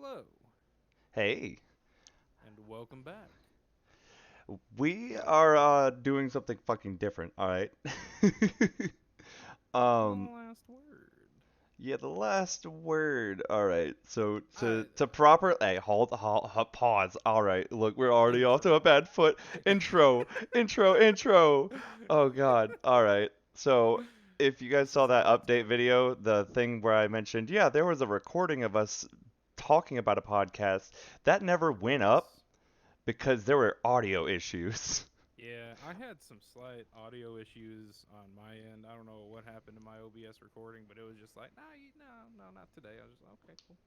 Hello, Hey, and welcome back. we are doing something fucking different, all right? The um, last word. yeah, the last word. All right. So I hey, hold, pause. All right. Look, we're already off to a intro. bad foot. Intro. Oh God. All right. So if you guys This saw is the that intro. update video, the thing where I mentioned, yeah, there was a recording of us talking about a podcast that never There went up was. because there were audio issues. Yeah, I had some slight audio issues on my end. I don't know what happened to my OBS recording, but it was just like, nah, no, not today. I was just okay, cool.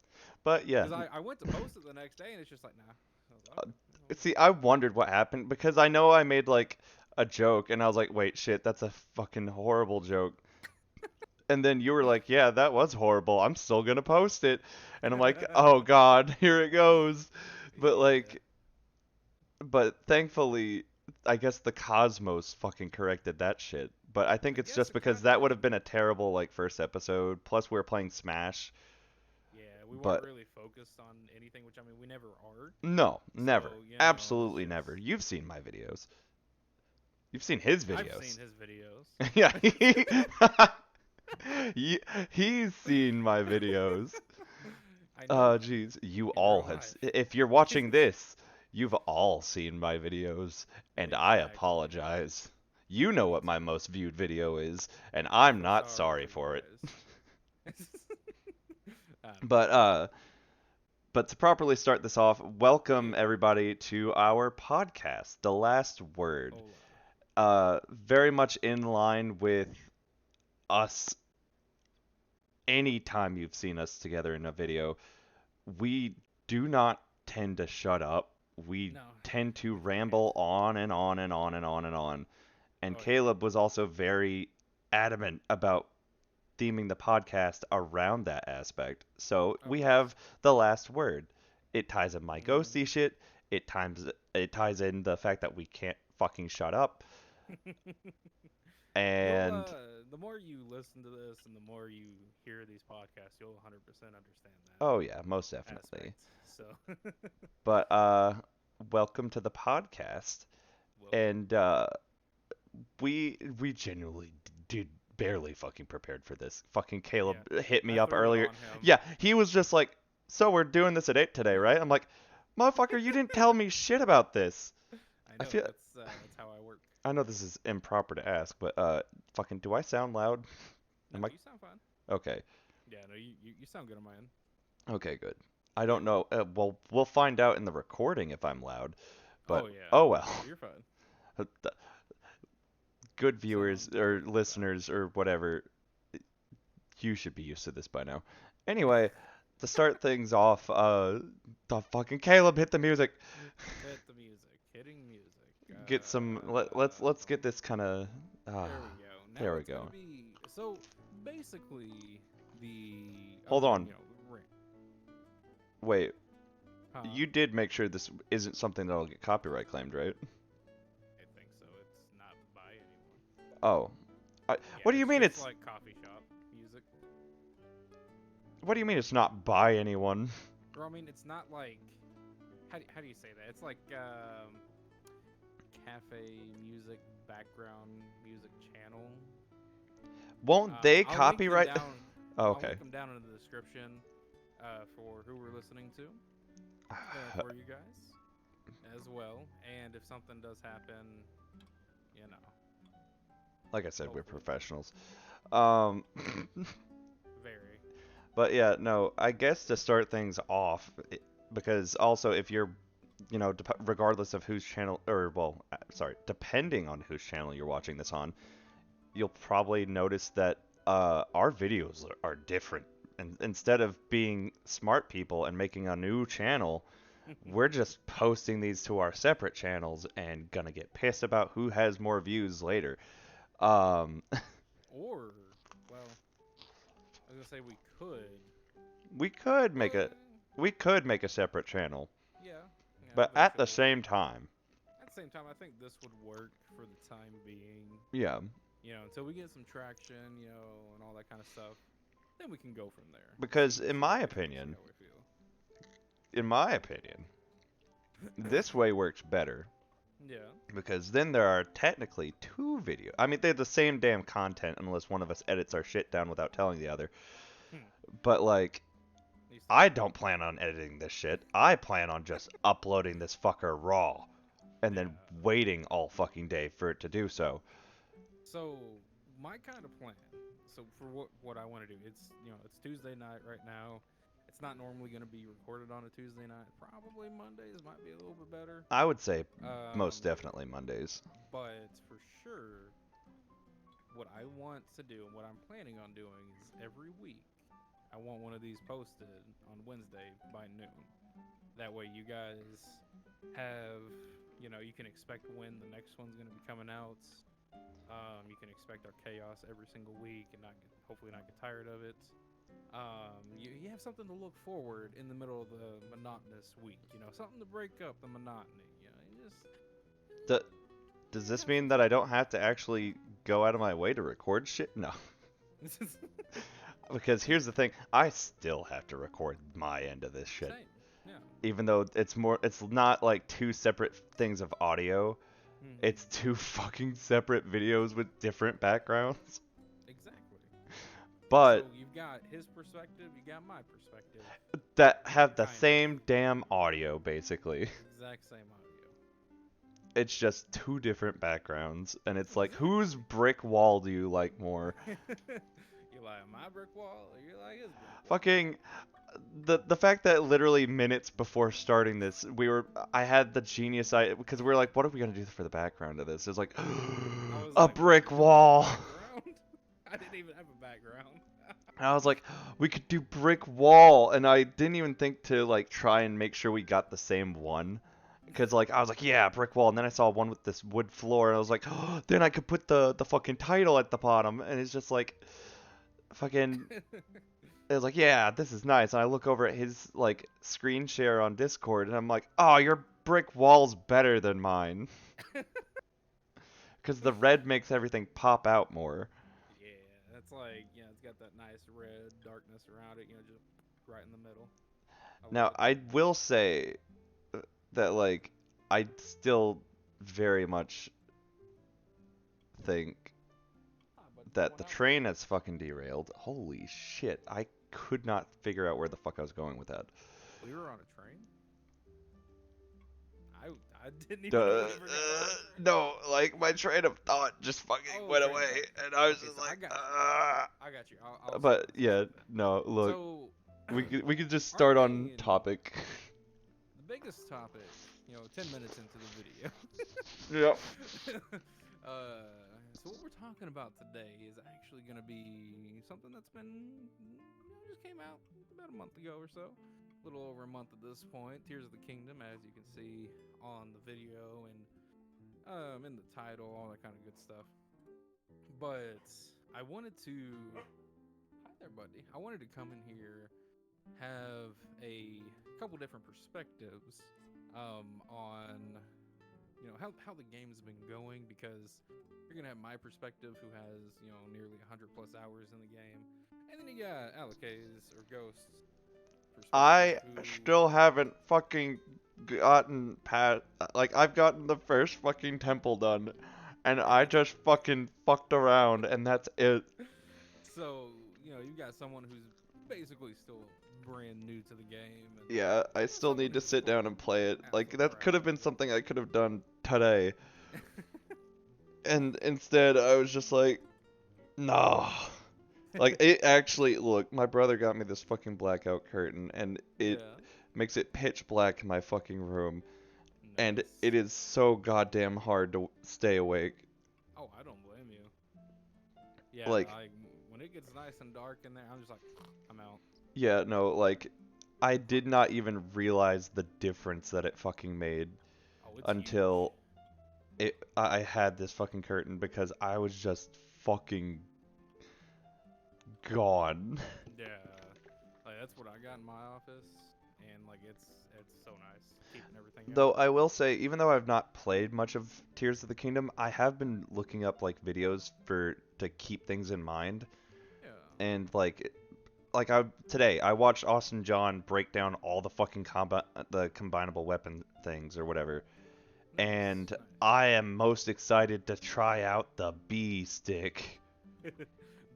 But yeah, Because I went to post it the next day, and it's just like, nah. I was like, okay, no see, worries. I wondered what happened because I know I made like a joke and I was like, wait, shit, that's a fucking horrible joke. And then you were like, yeah, that was horrible. I'm still gonna post it. And I'm like, oh God, here it goes. But Yeah. like, but thankfully, I guess the Cosmos fucking corrected that shit. But I think I it's guess just it because kind of that would have did. been a terrible like first episode. Plus, we were playing Smash. Yeah, we weren't But really focused on anything, which I mean, we never are. no, never. So, it's Absolutely just never. You've seen my videos. You've seen his I've seen videos. his videos. Yeah, he's seen my videos. I know them. Jeez, you In real all have. life. If you're watching this, you've all seen my videos, and I Exactly. apologize. You know Me what my too. most viewed video is, and I I'm feel not sorry sorry for you for it. guys. I'm just But kidding. to properly start this off, welcome Yeah. everybody to our podcast, The Last Word. Hola. Very much in line with us anytime you've seen us together in a video, we do not tend to shut up. We No, tend to we can't. ramble on and on and on and on and on. And Oh yeah. Caleb was also very adamant about theming the podcast around that aspect. So I we was. have the last word. It ties in my ghosty Hmm. shit. It ties in the fact that we can't fucking shut up. You'll And the more you listen to this and the more you hear these podcasts, you'll 100% understand oh yeah, most that definitely. aspect. So, But welcome to the podcast. welcome. And we genuinely did barely fucking prepared for this. Fucking Yeah. Caleb hit me I up threw it earlier. on him. Yeah, he was just like, "So we're doing this at 8 today, right?" I'm like, "Motherfucker, you didn't tell me shit about this." I I know feel that's how I work. I know this is improper to ask, but fucking do I sound loud? No, Am I you sound fine. okay? Yeah, no, you sound good on my end. Okay, good. I Yeah. don't know. Well, we'll find out in the recording if I'm loud, but Oh yeah. oh well. No, you're fine. Good You viewers sound or perfectly listeners or whatever, you should be used to this by now. Anyway, to start things off, the fucking Caleb hit the music. fine. Hit the music. Hitting music. Get some. Let's get this kind of. There we go. There Now we it's gonna go. be so basically the Hold on. ring. Wait. Huh? You did make sure this isn't something that'll get copyright claimed, right? I think so. It's not by anyone. Oh. Yeah, What do you it's mean just it's? like coffee shop music. What do you mean it's not by anyone? Or I mean, it's not like how do you say that? It's like cafe music background music channel. Won't they I'll link them copyright? down. Oh, I'll okay. link them down in the description for who we're listening to for you guys as well. And if something does happen, you know, Like I said, we're hopefully, professionals. Um, very. but yeah, no, I guess to start things off, because also if you're, regardless of whose channel, or well, sorry, depending on whose channel you're watching this on, you'll probably notice that our videos are different. And instead of being smart people and making a new channel, we're just posting these to our separate channels and gonna get pissed about who has more views later. Um, Or, well, I was gonna say we could, we could make a but we could make a separate channel, yeah, but at the eventually. same time, At the same time, I think this would work for the time being. yeah, Until we get some traction, and all that kind of stuff. Then we can go from there. because See in how my we feel. See opinion, how we feel. in my opinion, this way works better. Yeah. Because then there are technically two videos. I mean, they're the same damn content unless one of us edits our shit down without telling the other. Hmm. But, like, These I things- don't plan on editing this shit. I plan on just uploading this fucker raw. And then Yeah. waiting all fucking day for it to do so. So my kind of plan. So for what I want to do, it's it's Tuesday night right now. It's not normally going to be recorded on a Tuesday night. Probably Mondays might be a little bit better. I would say Um, most definitely Mondays. but for sure, what I want to do and what I'm planning on doing is every week, I want one of these posted on Wednesday by noon. That way, you guys have, you can expect when the next one's going to be coming out. You can expect our chaos every single week and hopefully not get tired of it. You have something to look forward in the middle of the monotonous week. Something to break up the monotony. You just Does this mean that I don't have to actually go out of my way to record shit? No. Because here's the thing, I still have to record my end of this shit. Same. Yeah. Even though it's not like two separate things of audio. Mhm. It's two fucking separate videos with different backgrounds. Exactly. But So you've got his perspective, you got my perspective. that have the Kind of. same damn audio, basically. Exact same audio. It's just two different backgrounds, and it's like, whose brick wall do you like more? You like my brick wall, or you like his brick wall? Fucking the fact that literally minutes before starting this, I had the genius idea because we were like, what are we gonna do for the background of this? It's like I was a like, brick wall. background? I didn't even have a background. And I was like, we could do brick wall, and I didn't even think to like try and make sure we got the same one. Because like I was like, yeah, brick wall, and then I saw one with this wood floor, and I was like, oh, then I could put the fucking title at the bottom, and it's just like, fucking, it was like, yeah, this is nice. And I look over at his like screen share on Discord, and I'm like, oh, your brick wall's better than mine. Because the red makes everything pop out more. Yeah, that's like, it's got that nice red darkness around it, just right in the middle. Now, love it. I will say that like I still very much think But that what the I- train has fucking derailed. Holy shit, I could not figure out where the fuck I was going with that. We were on a train? I didn't even know we were on a train. No, like my train of thought just fucking Oh, went train of away, thought. and I was Okay, just so I like, got you. I got you. I'll But start yeah, with that. no, look, So, we could just start on Arcane- topic. the biggest topic, 10 minutes into the video. Yep. So what we're talking about today is actually going to be something that's been, just came out about a month ago or so. A little over a month at this point. Tears of the Kingdom, as you can see on the video and in the title, all that kind of good stuff. But I wanted to, hi there, buddy. I wanted to come in here, have a couple different perspectives on how the game's been going, because you're gonna have my perspective, who has nearly 100+ hours in the game, and then you got Alakay's or Ghost's perspective, I who- still haven't fucking gotten past, like, I've gotten the first fucking temple done, and I just fucking fucked around, and that's it. So you got someone who's basically still brand new to the game. And Yeah, I still need to sit down and play it. Like, that could have been something I could have done today. And instead, I was just like, no. Like, it actually, look, my brother got me this fucking blackout curtain, and it makes it pitch black in my fucking room. And Nice. it is so goddamn hard to stay awake. Oh, I don't blame you. Yeah, Like- when it gets nice and dark in there, I'm just like, I'm out. Yeah, no, like, I did not even realize the difference that it fucking made Oh, it's until I had this fucking curtain, because I was just fucking gone. huge. Yeah, like that's what I got in my office, and like it's so nice keeping everything. Though I will say, even though I've not played much of Tears of the Kingdom, I have been looking up like videos to keep things in mind, Yeah. and like like I watched Austin John break down all the fucking combat the combinable weapon things or whatever, and Nice, I am most excited to try out the B stick. nice.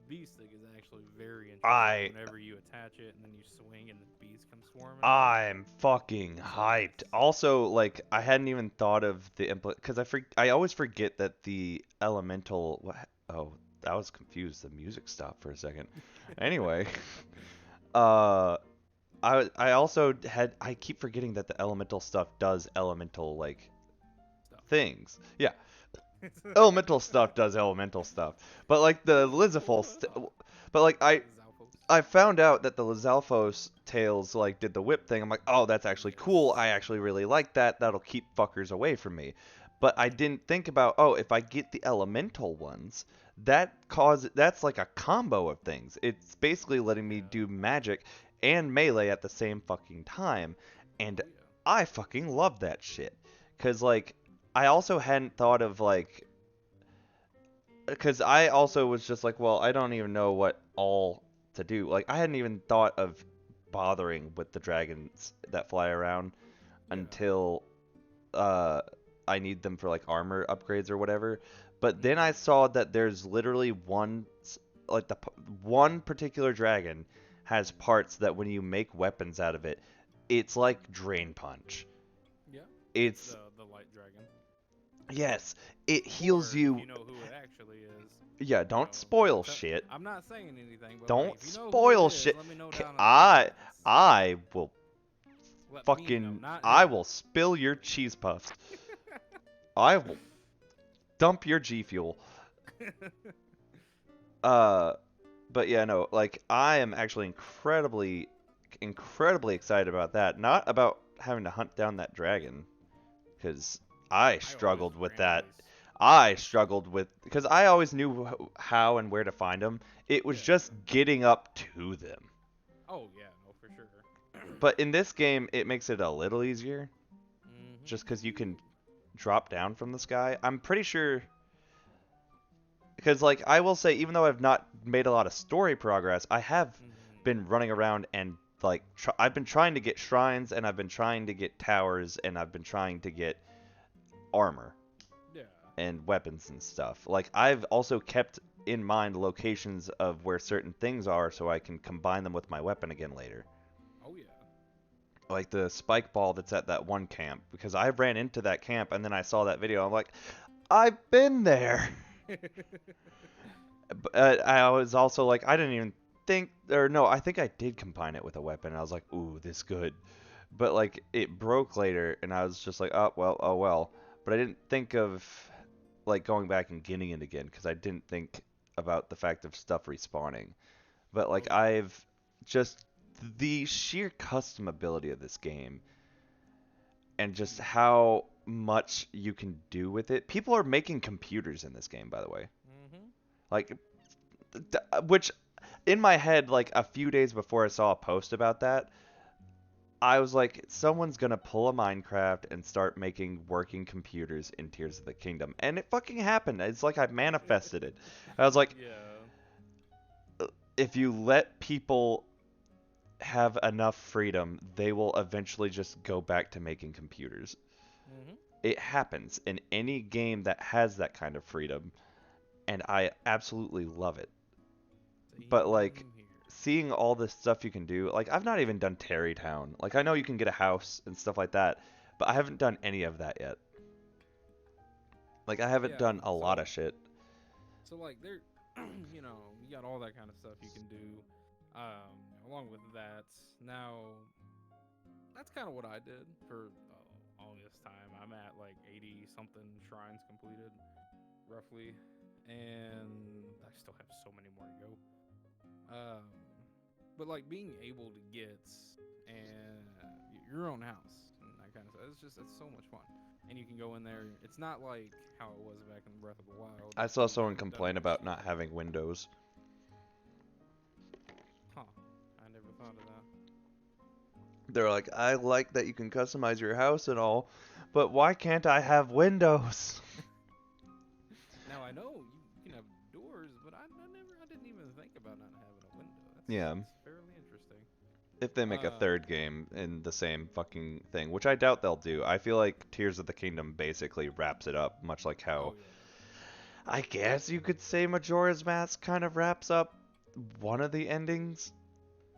Bee stick is actually very interesting. I Whenever you attach it and then you swing and the bees come swarming out, I'm fucking it's like hyped. Also, like I hadn't even thought of the because I always forget that the elemental. Oh, I was confused. The music stopped for a second. Anyway, uh, I also I keep forgetting that the elemental stuff does elemental like stuff. things. Yeah, elemental stuff does elemental stuff. But like the Lizafol, but like Zalfos. I found out that the Lizalfos tails like did the whip thing. I'm like, oh, that's actually cool. Yes. I actually really like that. That'll keep fuckers away from me. But I didn't think about, oh, if I get the elemental ones, that's like a combo of things. It's basically letting me Yeah. do magic and melee at the same fucking time. And Oh yeah. I fucking love that shit. Cause like I also hadn't thought of like because I also was just like, well, I don't even know what all to do. Like, I hadn't even thought of bothering with the dragons that fly around Yeah. until uh, I need them for like armor upgrades or whatever. But then I Mhm. saw that there's literally like one particular dragon has parts that when you make weapons out of it, it's like drain punch. Yeah. It's It's the light dragon. yes, it heals Or if you. you know who it actually is, Yeah, you don't know, spoil shit. I'm not saying anything, but like Don't if you know who it spoil is, shit. let me know K- down in the I comments. I will Let me know, fucking not I him. will spill your cheese puffs. I will dump your G Fuel. Uh but yeah, no, like I am actually incredibly excited about that. Not about having to hunt down that dragon cuz I I always struggled with that. randomly. I struggled with because I always knew how and where to find them. It was Yeah. just getting up to them. Oh yeah, no for sure. But in this game, it makes it a little easier Mhm. just because you can drop down from the sky. I'm pretty sure because like I will say, even though I've not made a lot of story progress, I have Mhm. been running around and like I've been trying to get shrines and I've been trying to get towers and I've been trying to get armor Yeah. and weapons and stuff. Like I've also kept in mind locations of where certain things are so I can combine them with my weapon again later. Oh yeah. Like the spike ball that's at that one camp because I ran into that camp and then I saw that video. I'm like, I've been there. But I was also like, I didn't even think, or no, I think I did combine it with a weapon. I was like, ooh, this good. But like it broke later, and I was just like, oh well, oh well. But I didn't think of like going back and getting it again because I didn't think about the fact of stuff respawning. But Oh like yeah. I've just the sheer custom ability of this game and just how much you can do with it. People are making computers in this game, by the way. Mhm. Like, which in my head, like a few days before I saw a post about that, I was like, someone's gonna pull a Minecraft and start making working computers in Tears of the Kingdom. And it fucking happened. It's like I manifested it. I was like, Yeah. if you let people have enough freedom, they will eventually just go back to making computers. Mhm. It happens in any game that has that kind of freedom, and I absolutely love it. But like Same here. seeing all this stuff you can do, like I've not even done Terrytown. Like I know you can get a house and stuff like that, but I haven't done any of that yet. Like I haven't Yeah. done a lot of shit. So like there, you got all that kind of stuff you can do. Along with that, now that's kind of what I did for all this time. I'm at like 80 something shrines completed, roughly, and I still have so many more to go. Um, but like being able to get and your own house and that kind of stuff, it's so much fun. And you can go in there. It's not like how it was back in Breath of the Wild. I saw You someone go complain dungeon to about not dungeon. having windows. Huh? I never thought of that. They're like, I like that you can customize your house and all, but why can't I have windows? Now I know you can have doors, but I didn't even think about not having a window. Yeah. That's fairly If they make a Uh, third game in the same fucking thing, which I doubt they'll do. I feel like Tears of the Kingdom basically wraps it up, much like oh how yeah, I guess you could say Majora's Mask kind of wraps up one of the endings.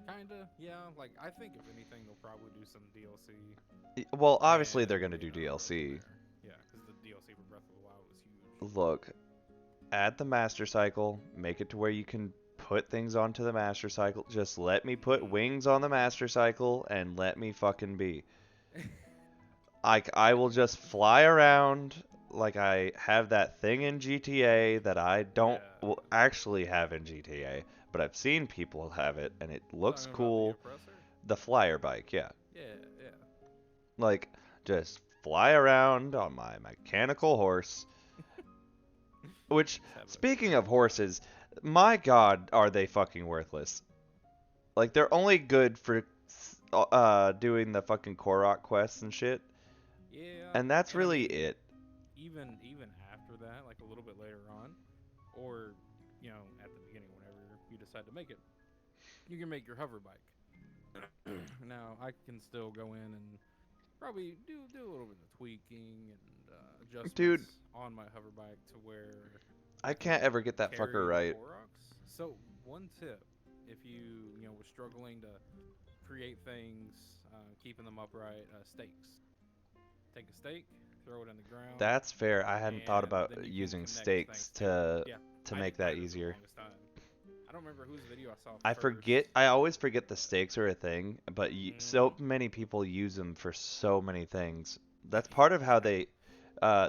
kinda. Yeah, like I think if anything, they'll probably do some DLC Well, obviously they're and gonna do go from DLC. there. Yeah, because the DLC for Breath of the Wild was huge. Look, add the Master Cycle, make it to where you can put things onto the Master Cycle. Just let me put wings on the Master Cycle and let me fucking be. I will just fly around like I have that thing in GTA that I don't Yeah, actually have in GTA, but I've seen people have it and it looks talking about the cool. oppressor. The flyer bike, yeah. Yeah, yeah. Like just fly around on my mechanical horse. Which, Just have a speaking great of old time. horses, my god, are they fucking worthless. Like they're only good for doing the fucking Korok quests and shit, Yeah, and that's and I really mean, it. even after that, like a little bit later on, or at the beginning, whenever you decide to make it, you can make your hover bike. Now I can still go in and probably do a little bit of tweaking and Dude, adjustments on my hover bike to where I I can can't ever get that carry fucker the right. Koroks. So one tip, if you were struggling to create things, keeping them upright, stakes. Take a stake, throw it in the ground, That's fair. I hadn't thought and about then you can using connect stakes things to it. Yeah, to I make did. I that did for the easier. longest time. I don't remember whose video I saw I first. forget. I always forget the stakes are a thing, but Mm-hmm. so many people use them for so many things. That's part of how they.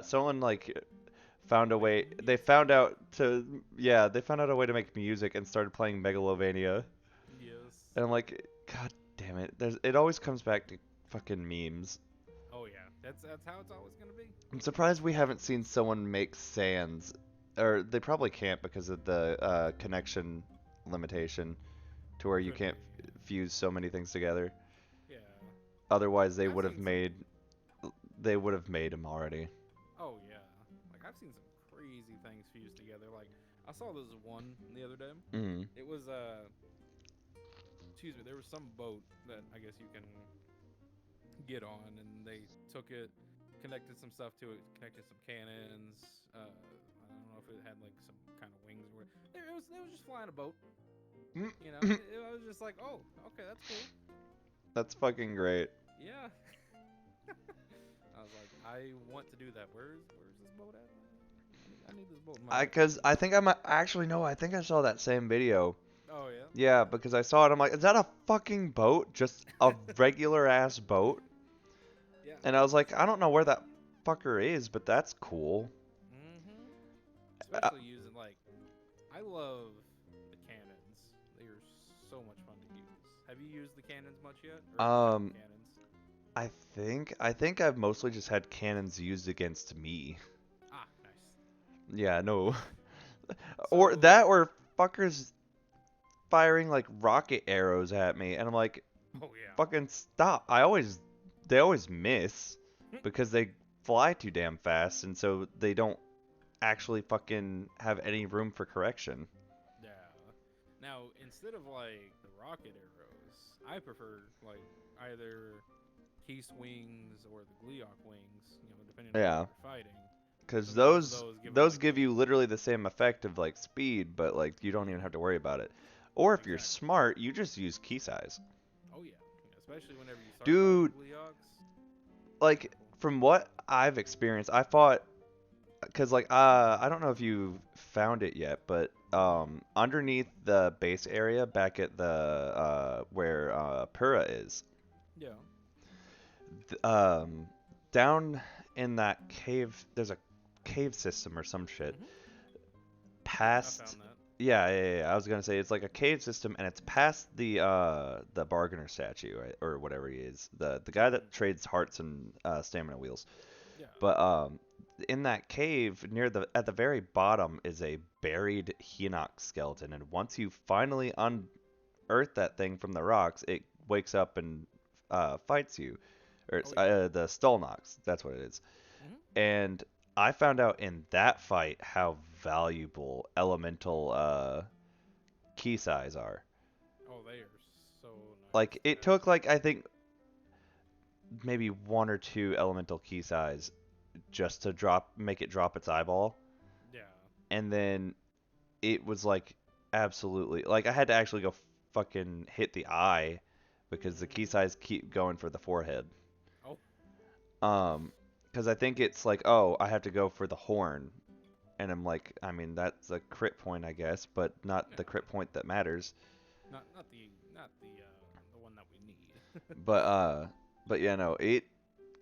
Someone like found a Make way. They music. found out to. Yeah, they found out a way to make music and started playing Megalovania. Yes. And I'm like, God damn it! It always comes back to fucking memes. Oh yeah. That's how it's always gonna be. I'm surprised we haven't seen someone make Sans, or they probably can't because of the connection limitation to where you Could be. can't fuse so many things together. Yeah. Otherwise, Like I've seen some. they would have made them already. Oh yeah. Like I've seen some crazy things fused together. Like I saw this one the other day. Mm. It was excuse me. There was some boat that I guess you can get on, and they took it, connected some stuff to it, connected some cannons. I don't know if it had like some kind of wings or what. It was just flying a boat. It was just like, oh, okay, that's cool. That's fucking great. Yeah. I was like, I want to do that. Where's this boat at? I need this boat in my life. Cause I think actually no, I think I saw that same video. Oh yeah. Yeah, because I saw it. I'm like, is that a fucking boat? Just a regular ass boat? Yeah. And I was like, I don't know where that fucker is, but that's cool. Mhm. Uh, Especially using like, I love the cannons. They are so much fun to use. Have you used the cannons much yet, or found um, cannons? I think I've mostly just had cannons used against me. Ah, nice. Yeah, no. Or So, that or fuckers firing like rocket arrows at me and I'm like, oh yeah. fucking stop. They always miss because they fly too damn fast and so they don't actually fucking have any room for correction. Yeah. Now, instead of like the rocket arrows, I prefer like either Keese wings or the Gleeok wings, depending on Yeah, what you're fighting. cuz Because both of those give them those like give the. you literally the same effect of like speed, but like you don't even have to worry about it. Or if you're Exactly. smart, you just use key size. Oh yeah. Especially whenever you start fighting Dude, Gleeoks. like from what I've experienced, I fought because like I don't know if you found it yet, but underneath the base area back at the where Pura is, Yeah. th- um down in that cave there's a cave system or some shit Mhm. Yep, I past. found that. Yeah, I was gonna say it's like a cave system and it's past the bargainer statue, right? Or whatever he is, the guy Mhm. that trades hearts and stamina wheels. Yeah. But in that cave near the at the very bottom is a buried Hinox skeleton, and once you finally unearth that thing from the rocks, it wakes up and fights you, or Oh it's yeah. the Stolnox. That's what it is. Mhm. And I found out in that fight how valuable elemental key size are. Oh, they are so Like it took like I think maybe one or two elemental key size just to make it drop its eyeball, Yeah. and then it was like absolutely like I had to actually go fucking hit the eye because the key size keep going for the forehead. Oh. Um, because I think it's like, oh, I have to go for the horn, and I'm like, I mean, that's a crit point, I guess, but not Yeah. the crit point that matters. Not the one that we need. But but yeah, no, it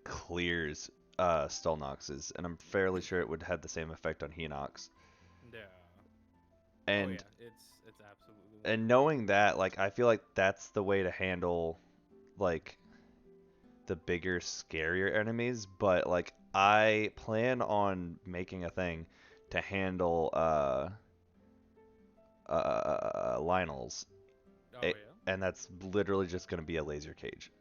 clears Stolnox's, and I'm fairly sure it would have the same effect on Hinox. Yeah. Oh And yeah. It's absolutely and wonderful. knowing that, like, I feel like that's the way to handle like the bigger, scarier enemies. But like, I plan on making a thing to handle Lionel's, Oh yeah. and that's literally just gonna be a laser cage.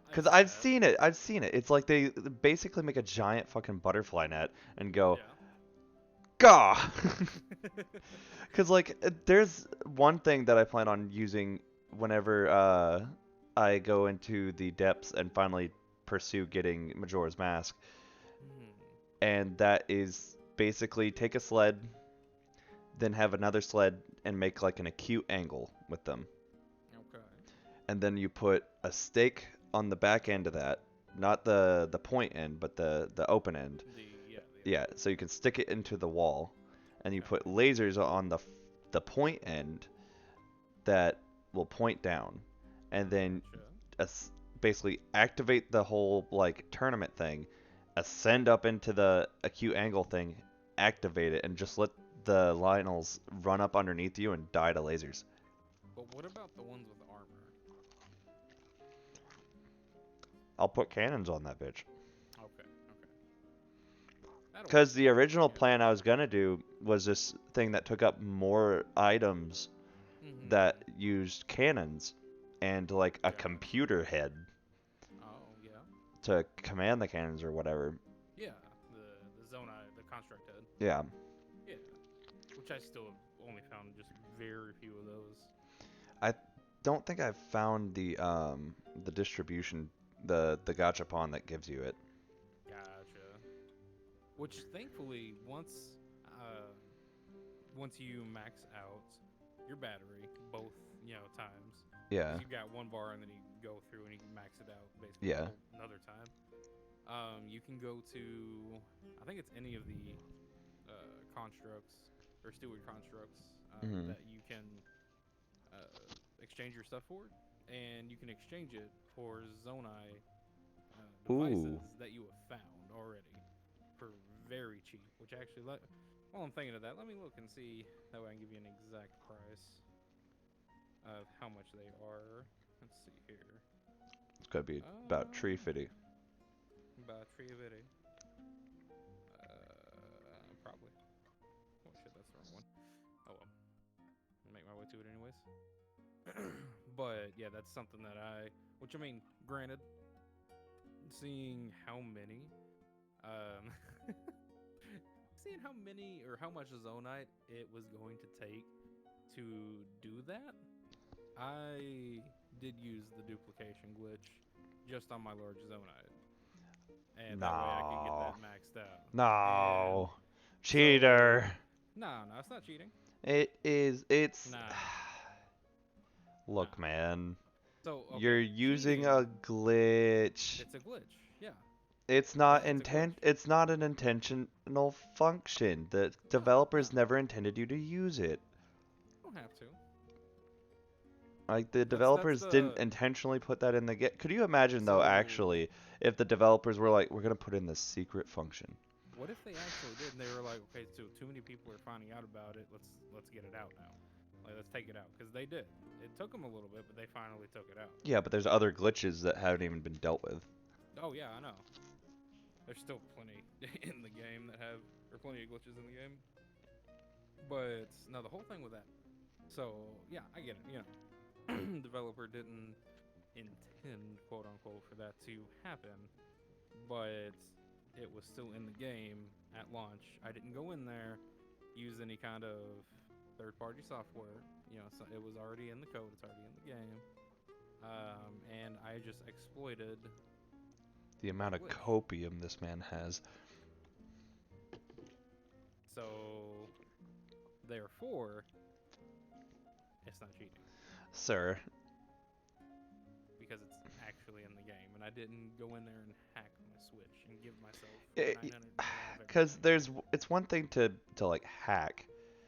I Cause see I've that. seen it, I've seen it. It's like they basically make a giant fucking butterfly net and go, Yeah. gah. Cause like there's one thing that I plan on using whenever I go into the depths and finally pursue getting Majora's Mask, Hmm. and that is basically take a sled, then have another sled and make like an acute angle with them. Okay. And then you put a stake on the back end of that, not the point end, but the open end. The Yeah, so you can stick it into the wall, and you okay. put lasers on the point end that will point down, and then Gotcha. as- basically activate the whole like tournament thing, ascend up into the acute angle thing, activate it, and just let the Lionels run up underneath you and die to lasers. But what about the ones with armor? I'll put cannons on that bitch. Okay. Okay. That'll work. Because the original Yeah. plan I was gonna do was this thing that took up more items that Hmm. used cannons and like a Yeah. computer head Oh yeah. to command the cannons or whatever. Yeah. The Zonai, the construct head. Yeah. Yeah. Which I still have only found just very few of those. I don't think I've found the distribution the gachapon that gives you it. Gotcha. Which thankfully, uh, once you max out your battery, both times, Yeah. because you've got one bar and then you go through and you can max it out basically Yeah. another time. You can go to, I think it's any of the constructs or steward constructs Mhm. that you can exchange your stuff for, and you can exchange it for Zonai devices Ooh. that you have found already for very cheap. Which actually, while I'm thinking of that, let me look and see. That way I can give you an exact price of how much they are. Let's see here. It's gotta be about tree fitty. By Triavity. Probably. Oh shit, that's the wrong one. Oh well. I'll make my way to it anyways. But yeah, that's something that which I mean, granted, seeing how many, um, seeing how many or how much Zonite it was going to take to do that, I did use the duplication glitch just on my large Zonite, and that way I could get No. that maxed out. And No. so, Cheater. no, it's not cheating. It is. It's. Nah, nah. Look, man. So okay, You're using cheating. a glitch. It's a glitch. Yeah, It's not it's a glitch. it's not an intentional function. The No, no, developers never intended you to use it. you don't have to. Like the That's developers didn't the intentionally put that in the get. Could you imagine though, so. actually, if the developers were like, we're gonna put in this secret function? What if they actually did, and they were like, okay, so too many people are finding out about it. Let's get it out now. Like, let's take it out because they did. It took them a little bit, but they finally took it out. Yeah, but there's other glitches that haven't even been dealt with. Oh yeah, I know. There's still plenty in the game or plenty of glitches in the game. But no, the whole thing with that. So yeah, I get it. Developer didn't intend, quote unquote, for that to happen, but it was still in the game at launch. I didn't go in there, use any kind of third-party software. So it was already in the code. It's already in the game. And I just exploited The amount the of glitch. copium this man has. So therefore, it's not cheating Sir, because it's actually in the game, and I didn't go in there and hack my Switch and give myself it, 999 of because everything. it's one thing to like hack.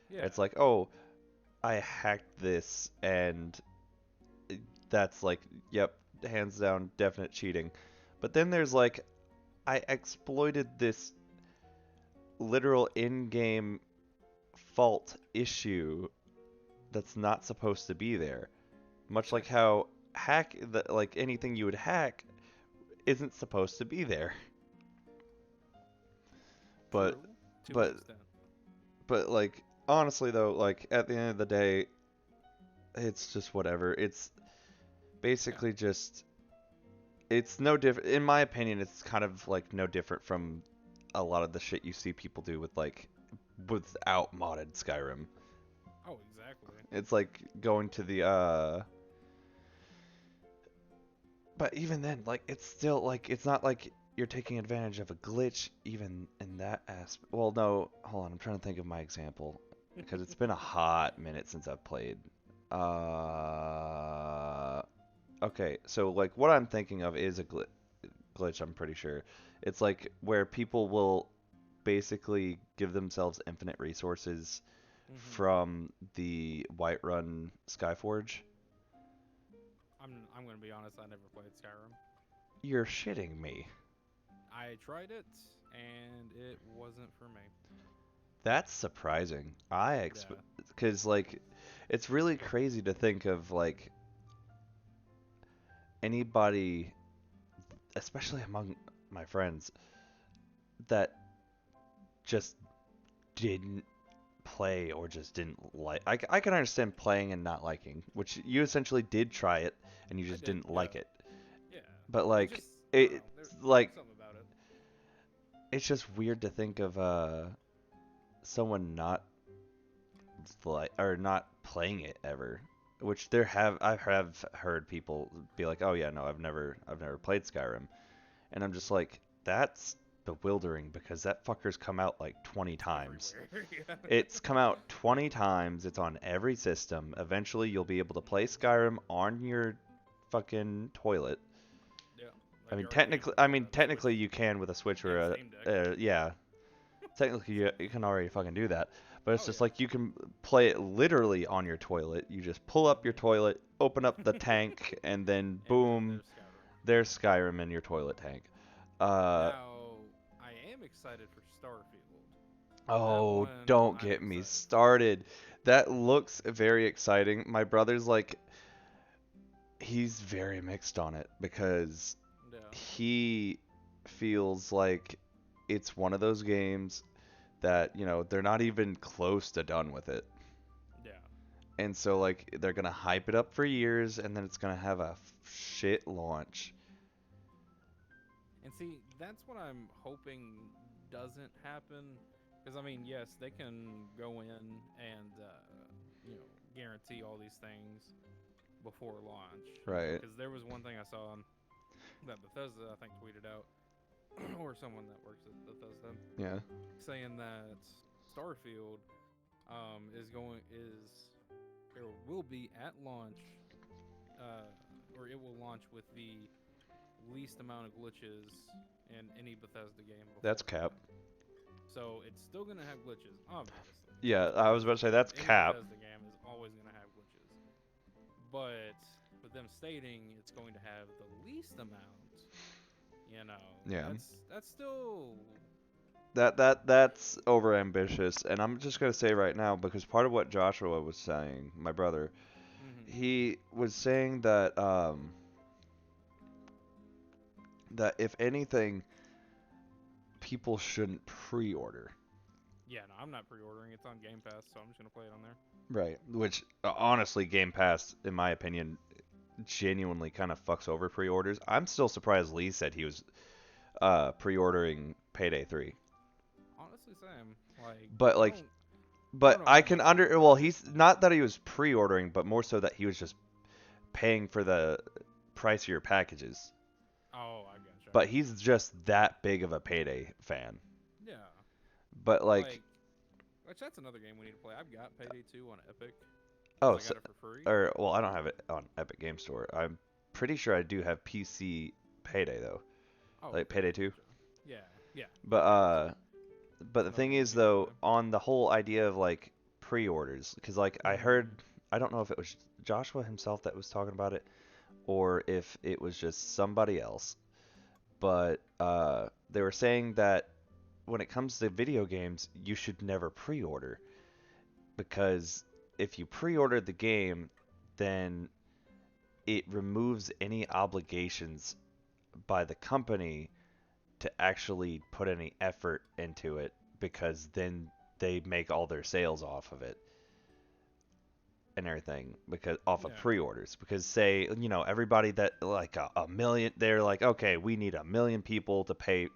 Yeah, It's like, oh, I hacked this, and that's like, yep, hands down, definite cheating. But then there's like, I exploited this literal in-game fault issue that's not supposed to be there. Much like exactly. how like anything you would hack isn't supposed to be there. But True, to an but extent. but like honestly though, like at the end of the day, it's just whatever. It's Yeah. basically just it's no different in my opinion, it's kind of like no different from a lot of the shit you see people do with like without modded Skyrim. Oh, exactly. It's like going to the but even then, like it's still like it's not like you're taking advantage of a glitch even in that aspect. Well, no, hold on, I'm trying to think of my example because it's been a hot minute since I've played. Uh, okay, so like what I'm thinking of is a glitch, I'm pretty sure. It's like where people will basically give themselves infinite resources hmm from the Whiterun Skyforge. I'm gonna be honest. I never played Skyrim. You're shitting me. I tried it, and it wasn't for me. That's surprising. Yeah. Because like it's really crazy to think of like anybody, especially among my friends, that just didn't play or just didn't like. I can understand playing and not liking, which you essentially did try it and you I just did. didn't Yeah. like it. Yeah. But It like just I don't it know. There's like something about it. it's just weird to think of someone not like or not playing it ever. Which I have heard people be like, "Oh yeah, no, I've never played Skyrim." And I'm just like, "That's bewildering because that fucker's come out like 20 It's times. everywhere. Yeah. It's come out 20 times. It's on every system. Eventually you'll be able to play Skyrim on your fucking toilet. Yeah. Like you already can with I mean the Switch technically you can with a Switch or and a Steam Deck. yeah, technically you can already fucking do that. But it's Oh just yeah. like you can play it literally on your toilet. You just pull up your toilet, open up the tank, and then And then boom, there's Skyrim. there's Skyrim in your toilet tank. Uh, Now I am excited for Starfield. That oh, one don't I'm get me excited for. started. That looks very exciting. My brother's like, he's very mixed on it because Yeah. he feels like it's one of those games that, you know, they're not even close to done with it. Yeah. And so like they're gonna hype it up for years, and then it's gonna have a shit launch. And see, that's what I'm hoping doesn't happen. Because I mean, yes, they can go in and guarantee all these things before launch. Right. Because there was one thing I saw that Bethesda I think tweeted out, or someone that works at Bethesda, Yeah. saying that Starfield is or will be at launch, uh, or it will launch with the least amount of glitches in any Bethesda game That's before. cap. So it's still gonna have glitches, obviously. Yeah, It's I was Bethesda about to say game. that's Any cap. Bethesda game is always gonna have glitches. But with them stating it's going to have the least amount, Yeah. that's still That's over ambitious, and I'm just gonna say right now because part of what Joshua was saying, my brother, mm-hmm. he was saying that if anything, people shouldn't pre-order. Yeah, no, I'm not pre-ordering. It's on Game Pass, so I'm just gonna play it on there. Right. Which honestly, Game Pass, in my opinion, genuinely kind of fucks over pre-orders. I'm still surprised Lee said he was pre-ordering Payday 3. Honestly, Sam, like But I like don't. But no, I I'm can not saying well, that. he's not that he was pre-ordering, but more so that he was just paying for the pricier packages. Oh, I gotcha. I But gotcha. he's just that big of a Payday fan. Yeah, But like, like, which that's another game we need to play. I've got Payday 2 on Epic because oh, I so, got it for free. or well, I don't have it on Epic Game Store. I'm pretty sure I do have PC Payday though, Oh, like okay, Payday 2. gotcha. Yeah, yeah, But Payday 2. but It's the another thing one we is need to though, play. on the whole idea of like pre-orders, because like I heard, Mm-hmm. I don't know if it was Joshua himself that was talking about it, or if it was just somebody else, but they were saying that when it comes to video games, you should never pre-order because if you pre-order the game, then it removes any obligations by the company to actually put any effort into it because then they make all their sales off of it and everything because off of Yeah. pre-orders because say everybody that like a million they're like okay we need 1 million people to pay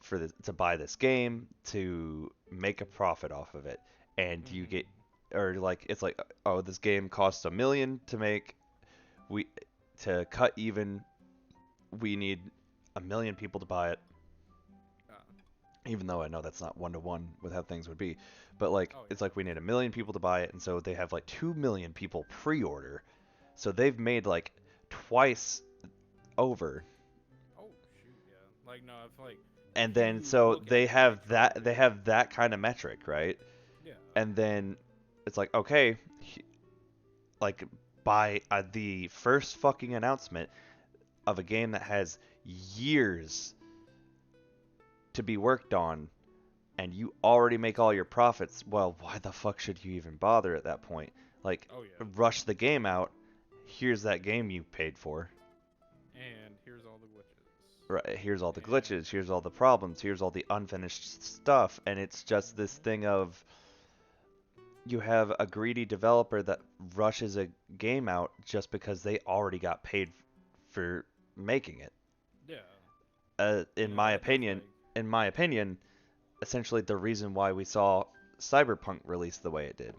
for to buy this game to make a profit off of it and you get Mm-hmm. or like it's like oh this game costs 1 million to make we to cut even we need 1 million people to buy it Uh, even though I know that's not one to one with how things would be but like oh it's yeah. like we need 1 million people to buy it and so they have like 2 million people pre-order so they've made like twice over Oh shoot, yeah. Like no, if like if and then you so look at it like they truly, have that kind of metric right yeah, and then it's like okay like by the first fucking announcement of a game that has years to be worked on and you already make all your profits well why the fuck should you even bother at that point like oh yeah. rush the game out here's that game you paid for And here's all the glitches. right here's all the And glitches here's all the problems here's all the unfinished stuff and it's just this thing of you have a greedy developer that rushes a game out just because they already got paid for making it. yeah, In you know my that's opinion, like essentially the reason why we saw Cyberpunk release the way it did.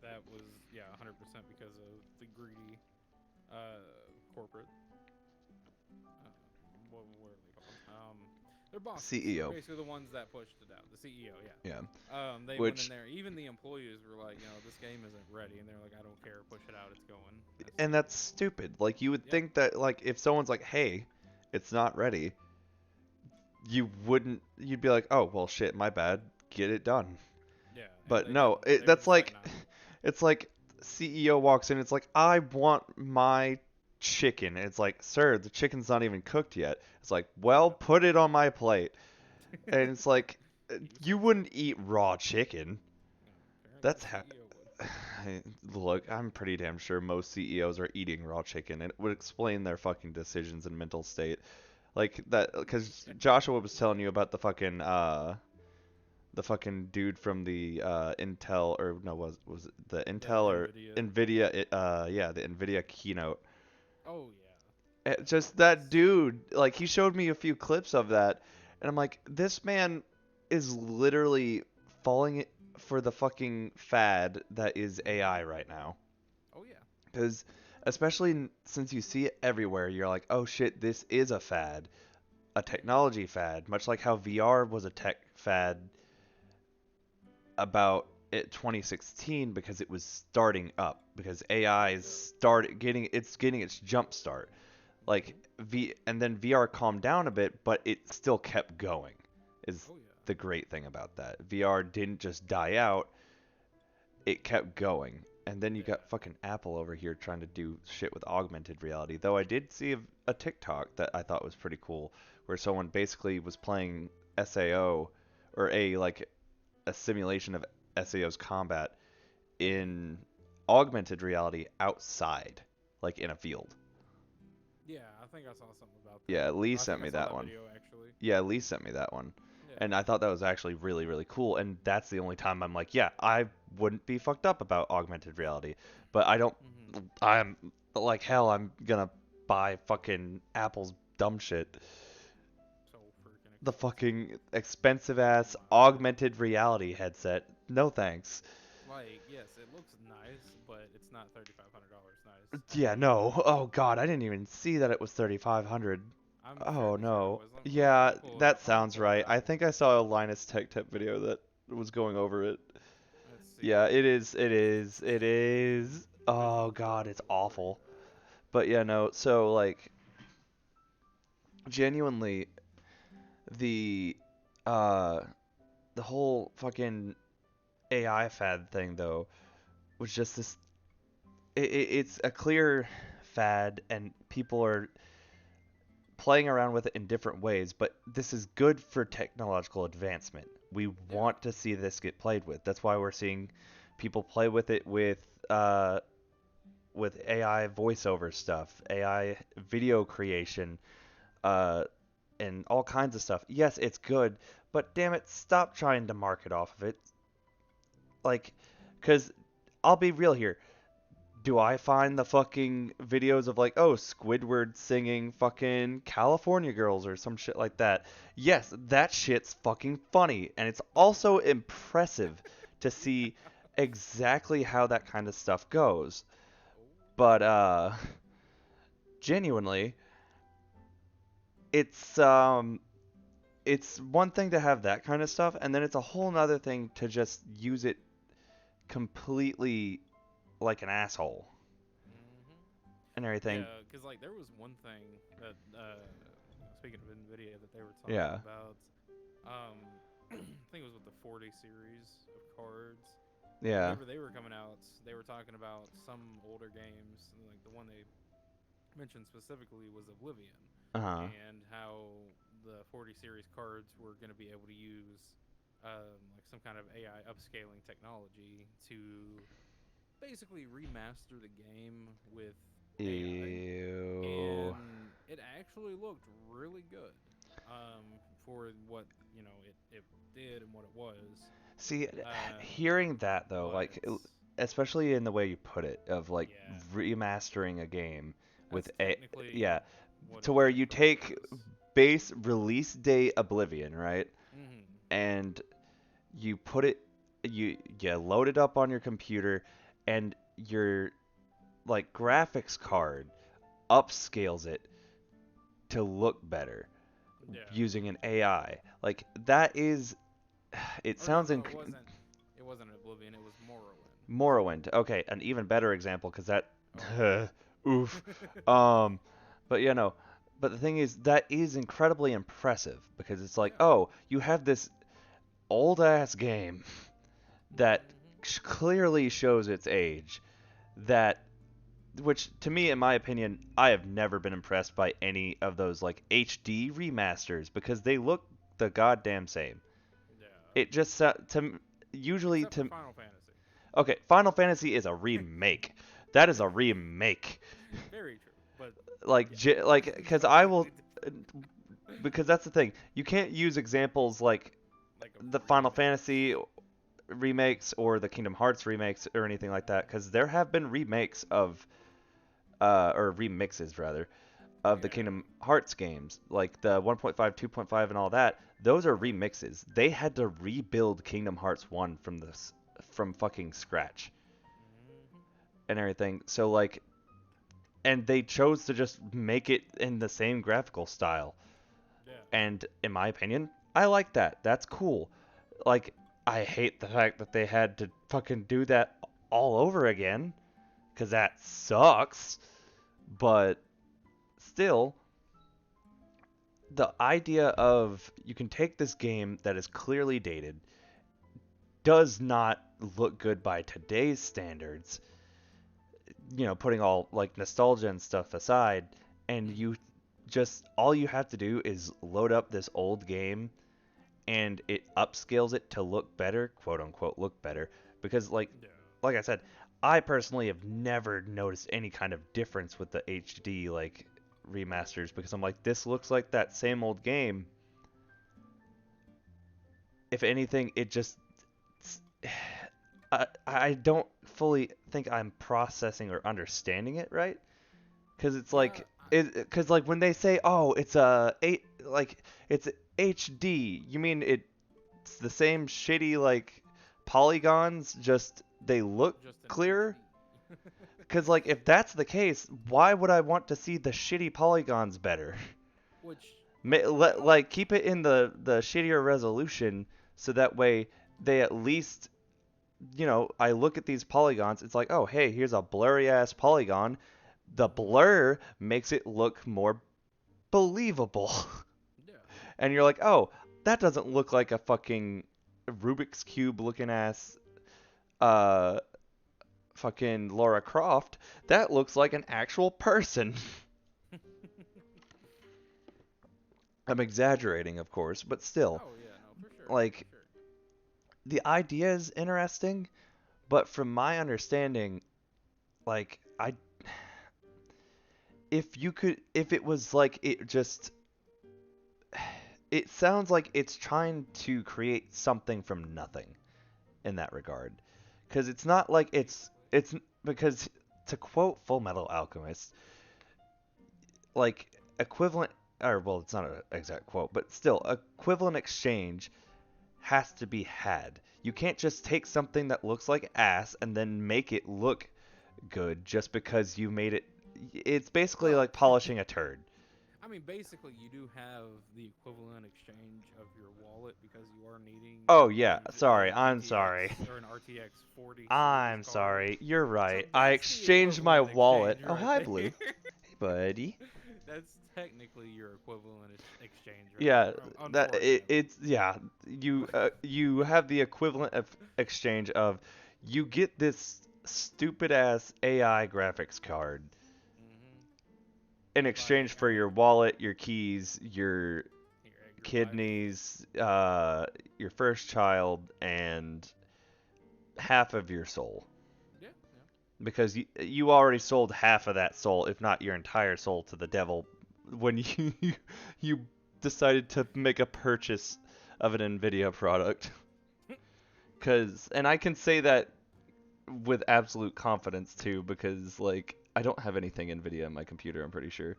that was yeah 100% because of the greedy corporate. What are they called? They're bosses. They're CEO. basically the ones that pushed it out. The CEO, yeah. Yeah. They went in Which there. Even the employees were like, this game isn't ready, and they're like, I don't care, push it out, it's going. That's and stupid. that's stupid. Like you would Yep. think that like if someone's like, "Hey, it's not ready." You'd be like, "Oh, well shit, my bad. Get it done." Yeah, and But they no, didn't. They were that's just like, like nah. it's like CEO walks in, it's like, I want my chicken. And it's like, sir, the chicken's not even cooked yet. It's like, well, Yep. put it on my plate. And it's like, You you said so. wouldn't eat raw chicken. Apparently, That's the how. CEO would. Look, I'm pretty damn sure most CEOs are eating raw chicken, and it would explain their fucking decisions and mental state. Like that, because Joshua was telling you about the fucking dude from the Intel or no was it the The Intel or Nvidia. Nvidia yeah the Nvidia keynote. Oh yeah, Just that was. that dude like he showed me a few clips of that and I'm like this man is literally falling for the fucking fad that is AI right now. Oh yeah. Cuz especially since you see it everywhere you're like oh shit this is a fad, a technology fad, much like how VR was a tech fad about it 2016 because it was starting up because AI is Yeah. getting its jump start. Like Mhm. and then VR calmed down a bit, but it still kept going. Is Oh yeah. the great thing about that. VR didn't just die out, it kept going. And then you Yeah. got fucking Apple over here trying to do shit with augmented reality. Though I did see a TikTok that I thought was pretty cool where someone basically was playing SAO or a simulation of SAO's combat Mhm. in augmented reality outside, like in a field. Yeah, I think I saw something about Yeah, that. Lee I think sent I me saw that that one. video actually. Yeah, Lee sent me that one. Yeah. And I thought that was actually really, really cool. And that's the only time I'm like, yeah, I wouldn't be fucked up about augmented reality. But I don't, Mhm. I'm like, hell, I'm gonna buy fucking Apple's dumb shit. So freaking The expensive. fucking expensive ass My lord. augmented reality headset. No thanks. Like, yes, it looks nice, but it's not $3,500 nice. Yeah, And no. Oh God, I didn't even see that it was 3,500. I'm Oh fairly sure it no. was. Let Yeah, me pull it that up. I'm gonna sounds pull it right. up. I think I saw a Linus Tech Tip video that was going over it. Let's Yeah, see. it is. It is. It is. Visual Oh God, it's awful. Tutorial. But yeah, no. So like, genuinely, the uh, the whole fucking AI fad thing though was just this. It's a clear fad, and people are playing around with it in different ways, but this is good for technological advancement. We Yeah. want to see this get played with. That's why we're seeing people play with it with AI voiceover stuff, AI video creation, uh, and all kinds of stuff. Yes, it's good, but damn it, stop trying to market off of it. Like, because I'll be real here. Do I find the fucking videos of like, oh, Squidward singing fucking California Girls or some shit like that? Yes, that shit's fucking funny, and it's also impressive to see Yeah. exactly how that kind of stuff goes. Oh. But genuinely, it's it's one thing to have that kind of stuff, and then it's a whole nother thing to just use it completely like an asshole Mhm. and everything. Yeah, because like there was one thing that speaking of Nvidia that they were talking Yeah. about. I think it was with the 40 series of cards. Yeah. Whenever they were coming out, they were talking about some older games. Like the one they mentioned specifically was Oblivion, Uh-huh. and how the 40 series cards were going to be able to use like some kind of AI upscaling technology to basically remaster the game with AI, Ew. and it actually looked really good for what it did and what it was. See, Um, hearing that though, like, but especially in the way you put it, of like yeah, remastering a game with that's a, technically yeah, what to it where you technically take is. base release date Oblivion, right? Hmm. And you put it, you load it up on your computer, and your like graphics card upscales it to look better Yeah. using an AI. Like that is, it Or no, sounds no, it wasn't. It wasn't Oblivion. It was Morrowind. So, Morrowind. Okay, an even better example because that, oh. oof. Um, but you know, but the thing is that is incredibly impressive because it's like, Yeah. oh, you have this old ass game that Hmm. clearly shows its age. That, which to me, in my opinion, I have never been impressed by any of those like HD remasters because they look the goddamn same. Yeah. It just to usually Except for to Final Fantasy. okay, Final Fantasy is a remake. That is a remake. Very true. But Like, yeah, like, because I will, completely uh, different. because that's the thing. You can't use examples like Like of the Final remakes. Fantasy remakes or the Kingdom Hearts remakes or anything like that, because there have been remakes of, or remixes rather, of the Yeah. Kingdom Hearts games, like the 1.5, 2.5, and all that. Those are Right. remixes. They had to rebuild Kingdom Hearts 1 from fucking scratch Hmm. and everything. So like, and they chose to just make it in the same graphical style. Yeah. And in my opinion, I like that. That's cool. Like, I hate the fact that they had to fucking do that all over again, because that sucks. But still, the idea of you can take this game that is clearly dated, does not look good by today's standards, putting all like nostalgia and stuff aside, and Hmm. you just all you have to do is load up this old game and it upscales it to look better, quote unquote look better, because Yeah. like I said, I personally have never noticed any kind of difference with the HD like remasters because I'm like this looks like that same old game. If anything, it just I don't fully think I'm processing or understanding it right. Because it's Yeah. like because like when they say, "Oh, it's a eight like it's HD," you mean it's the same shitty like polygons just they look Just an clearer. HD. Because like if that's the case, why would I want to see the shitty polygons better? Which Like keep it in the shittier resolution so that way they at least I look at these polygons, it's like, oh hey, here's a blurry ass polygon. The blur makes it look more believable. yeah. And you're like, oh, that doesn't look like a fucking Rubik's Cube looking ass uh fucking Laura Croft. That looks like an actual person. I'm exaggerating, of course, but still, Oh yeah, no, for sure, like, for sure. the idea is interesting, but from my understanding, like, if it was like it just, it sounds like it's trying to create something from nothing in that regard. Because it's not like it's, because to quote Full Metal Alchemist, like, equivalent, or well, it's not an exact quote, but still, equivalent exchange has to be had. You can't just take something that looks like ass and then make it look good just because you made it. It's basically Well, like polishing a turd. I mean, basically, you do have the equivalent exchange of your wallet because you are needing Oh yeah, a sorry, I'm sorry. GTX or an RTX 40 series I'm card. sorry. You're So right. I that's the exchanged my equivalent wallet. exchange Oh, right hi, there. Blue. Hey, buddy. That's technically your equivalent exchange right Yeah, there. that Unfortunately. it's yeah. You have the equivalent of exchange of you get this stupid ass AI graphics card hmm in Like, exchange I for your mean, wallet, your keys, your your life. kidneys, your first child, and half of your soul. Yeah, yeah. Because you already sold half of that soul, if not your entire soul, to the devil when you decided to make a purchase of an Nvidia product. And I can say that with absolute confidence too, because like I don't have anything Nvidia in my computer. I'm pretty sure.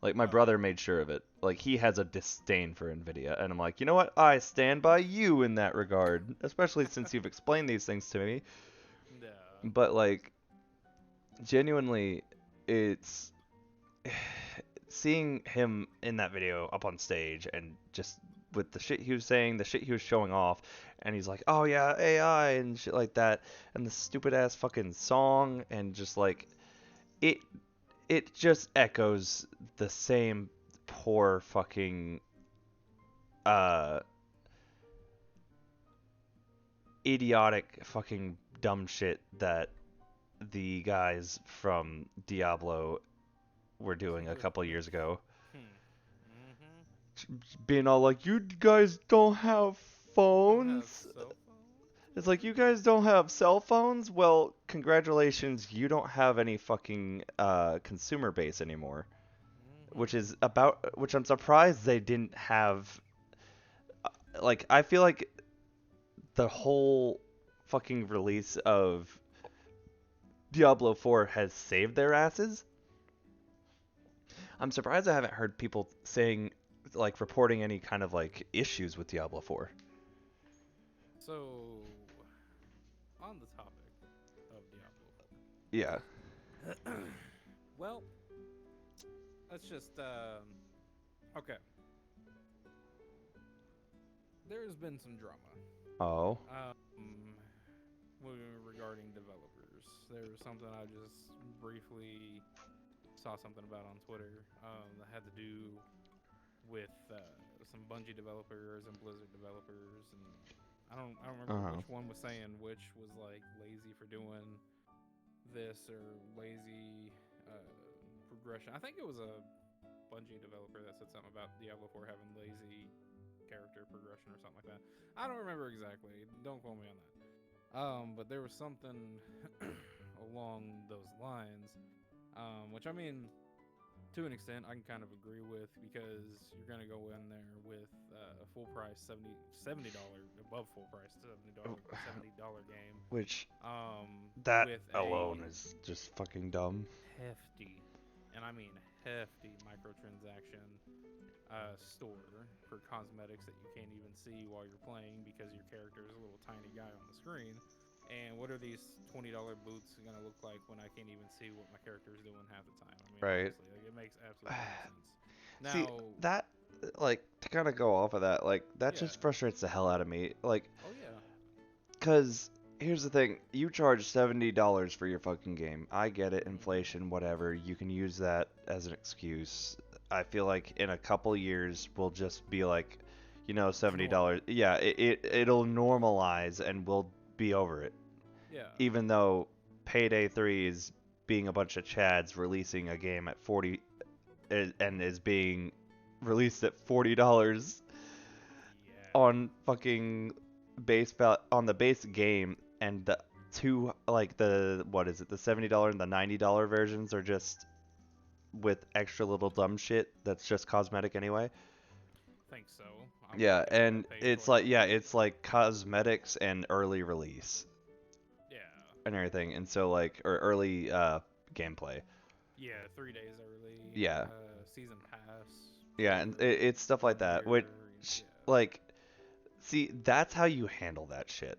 Like my Oh yeah. brother made sure of it. Like he has a disdain for Nvidia, and I'm like, you know what? I stand by you in that regard, especially since you've explained these things to me. Yeah. But like genuinely, it's seeing him in that video up on stage and just with the shit he was saying, the shit he was showing off, and he's like, "Oh yeah, AI and shit like that," and the stupid ass fucking song, and just like it, it just echoes the same poor fucking uh idiotic fucking dumb shit that the guys from Diablo were doing a couple years ago. hmm Being all like, you guys don't have Don't have phones? cell phones? It's What like, are you you guys don't saying? have cell phones? Well, congratulations, you don't have any fucking consumer base anymore. hmm Which I'm surprised they didn't have. Like, I feel like the whole fucking release of Diablo 4 has saved their asses. I'm surprised I haven't heard people saying, like, reporting any kind of, like, issues with Diablo 4. So, on the topic of Diablo Yeah. 4. Well, let's just, okay. There's been some drama. Oh. Um, regarding developers. There was something I just briefly saw something about on Twitter that had to do with some Bungie developers and Blizzard developers, and I don't remember Uh-huh. which one was saying which was like lazy for doing this or lazy progression. I think it was a Bungie developer that said something about Diablo 4 having lazy character progression or something like that. I don't remember exactly. Don't quote me on that. But there was something along those lines, which I mean, to an extent, I can kind of agree with because you're gonna go in there with full price $70 above full price $70 game, Which that with alone a is just fucking dumb. hefty, and I mean hefty microtransaction store for cosmetics that you can't even see while you're playing because your character is a little tiny guy on the screen. And what are these $20 boots gonna look like when I can't even see what my character is doing half the time? I mean, Right. honestly, like, it makes absolutely no sense. See, Now, that, like, to kind of go off of that, like, that yeah, just frustrates the hell out of me. Like, oh yeah, because here's the thing, you charge $70 for your fucking game. I get it, hmm inflation, whatever. You can use that as an excuse. I feel like in a couple years, we'll just be like, normal, $70. Yeah, it'll normalize and we'll be over it. yeah, Even though Payday 3 is being a bunch of chads releasing a game at 40 and is being released at $40 yeah, on fucking on the base game, and the two, like, the what is it, the $70 and the $90 versions are just with extra little dumb shit that's just cosmetic anyway. think so. I'm Yeah, looking at and that page it's right like, yeah, now. it's like cosmetics and early release Yeah, and everything, and so like, or early gameplay. yeah, 3 days early, Yeah, season pass yeah, for and it's stuff like 1 that, year. which, Yeah. like, see, that's how you handle that shit.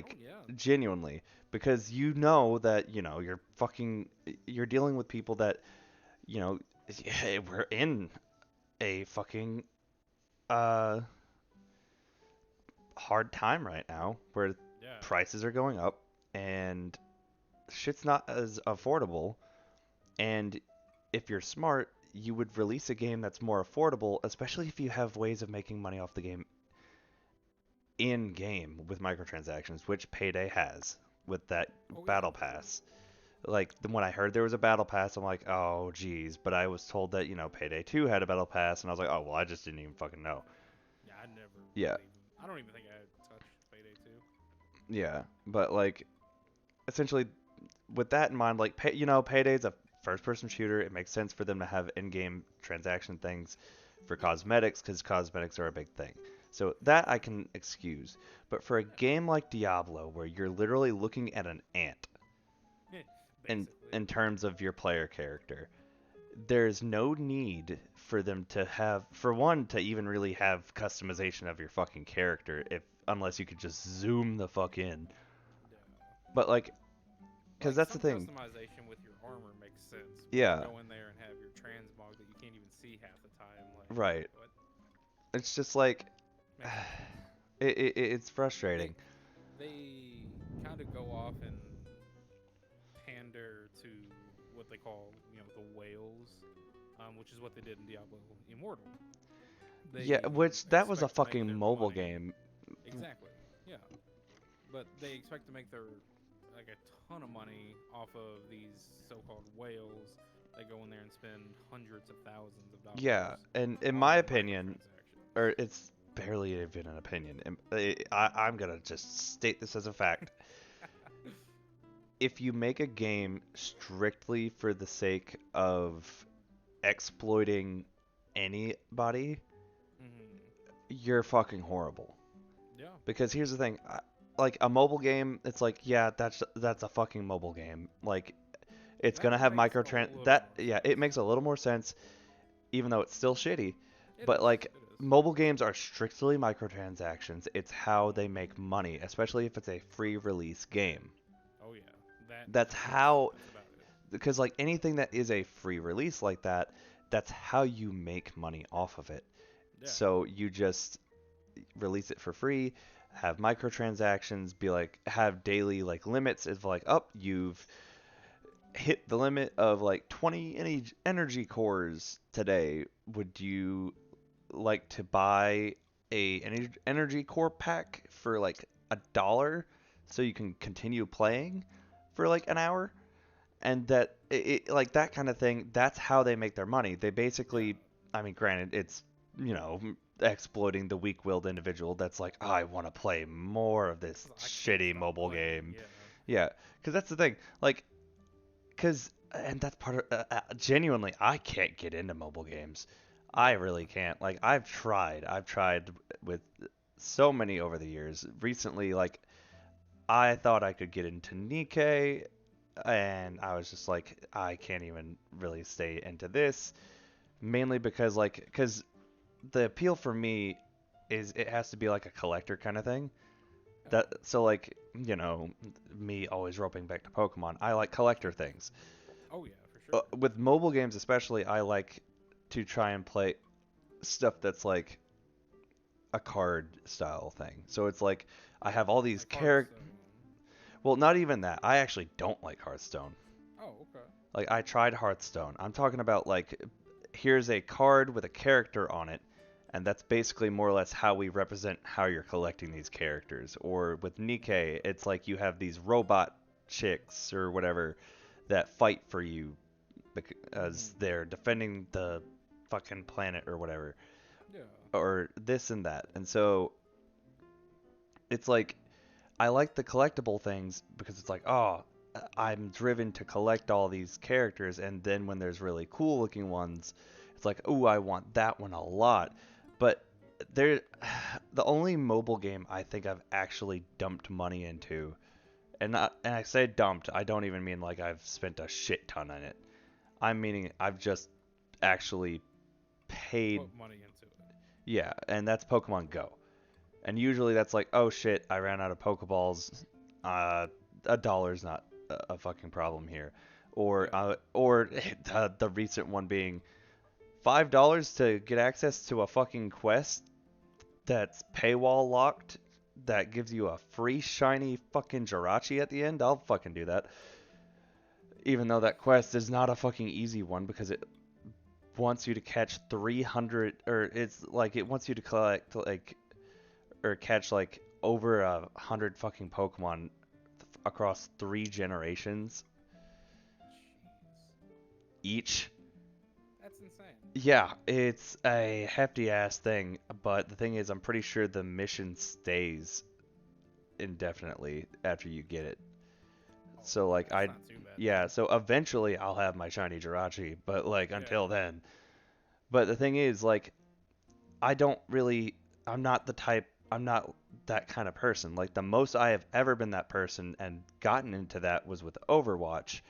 Oh Like, yeah. genuinely. Because you know that, you're dealing with people that, you know, we're in a fucking, uh, hard time right now where Yeah. prices are going up and shit's not as affordable. And if you're smart, you would release a game that's more affordable, especially if you have ways of making money off the game in game with microtransactions, which Payday has with that Oh yeah. battle pass. Like, when I heard there was a battle pass, I'm like, oh geez. But I was told that, Payday 2 had a battle pass, and I was like, oh well, I just didn't even fucking know. Yeah, I never Yeah, really even. I don't even think I had touched Payday 2. yeah. But like, essentially, with that in mind, like, Payday's a first-person shooter. It makes sense for them to have in-game transaction things for Yeah. cosmetics, because cosmetics are a big thing. So that I can excuse. But for a Yeah. game like Diablo, where you're literally looking at an ant in Basically. in terms of your player character, there's no need for them to have, for one, to even really have customization of your fucking character, if unless you could just zoom the fuck in. Yeah. But like, because Like that's the some thing. customization with your armor makes sense, but to Yeah, go in there and have your transmog that you can't even see half the time, like right. what It's just like, makes no sense. it's They frustrating. they kind of go off and pander to what they call, the whales, which is what they did in Diablo Immortal. Yeah, They which that was a expect to make fucking their mobile money. game. Exactly. Yeah. But they expect to make their like a ton of money off of these so-called whales that go in there and spend hundreds of thousands of Yeah, dollars and in my on opinion, microtransactions. or it's barely even an opinion, I'm gonna just state this as a fact. If you make a game strictly for the sake of exploiting anybody, hmm you're fucking horrible. Yeah. Because here's the thing, like a mobile game, it's like, yeah, that's a fucking mobile game. Like, it's That gonna have makes a microtrans. little That, more yeah, it sense. makes a little more sense, even though it's still shitty. It But is. like, It is. mobile games are strictly microtransactions. It's how they make hmm money, especially if it's a free release game. Oh yeah. That That's that's how, that's about it. because like anything that is a free release like that, that's how you make money off of it. Yeah. So you just release it for free, have microtransactions, be like, have daily like limits. It's like, up, you've hit the limit of like 20 energy cores today. Would you like to buy a energy core pack for like $1 so you can continue playing for like an hour? And that, like, that kind of thing, that's how they make their money. They Yeah. basically, I mean, granted, it's, exploiting the weak-willed individual that's like, "Oh, I want to play more of this 'Cause I can't shitty stop mobile playing. game." Yeah. Yeah, because that's the thing. Like, and that's part of, genuinely, I can't get into mobile games. I Yeah. really can't. Like, I've tried with so many over the years. Recently, like, I thought I could get into Nikkei, and I was just like, I can't even really stay into this, mainly because, like, because the appeal for me is it has to be like a collector kind of thing. Oh, That so like, me always roping back to Pokemon. I like collector things. oh yeah, for sure. With mobile games especially, I like to try and play stuff that's like a card style thing. So it's like I have all these Like characters. Hearthstone. Well, not even that. I actually don't like Hearthstone. Oh, okay. Like I tried Hearthstone. I'm talking about like here's a card with a character on it, and that's basically more or less how we represent how you're collecting these characters. Or with Nikkei, it's like you have these robot chicks or whatever that fight for you Hmm. because they're defending the fucking planet or whatever, Yeah. or this and that. And so it's like I like the collectible things because it's like, oh, I'm driven to collect all these characters, and then when there's really cool looking ones, it's like, oh, I want that one a lot. But there, the only mobile game I think I've actually dumped money into, and I say dumped, I don't even mean like I've spent a shit ton on it. I'm meaning I've just actually paid, Put money into it. yeah, and that's Pokemon Go. And usually that's like, oh shit, I ran out of Pokeballs. A dollar's not a fucking problem here. Yeah. Or the recent one being $5 to get access to a fucking quest that's paywall locked that gives you a free shiny fucking Jirachi at the end. I'll fucking do that. Even though that quest is not a fucking easy one because it wants you to catch 300, or it's like it wants you to collect like or catch like over 100 fucking Pokemon across 3 generations Jeez. each. That's insane. Yeah, it's a hefty ass thing, but the thing is, I'm pretty sure the mission stays indefinitely after you get it. Oh, So like that's not too bad yeah, then. so eventually I'll have my shiny Jirachi, but like until Yeah. then. But the thing is, like, I don't really, I'm not that kind of person. Like, the most I have ever been that person and gotten into that was with Overwatch.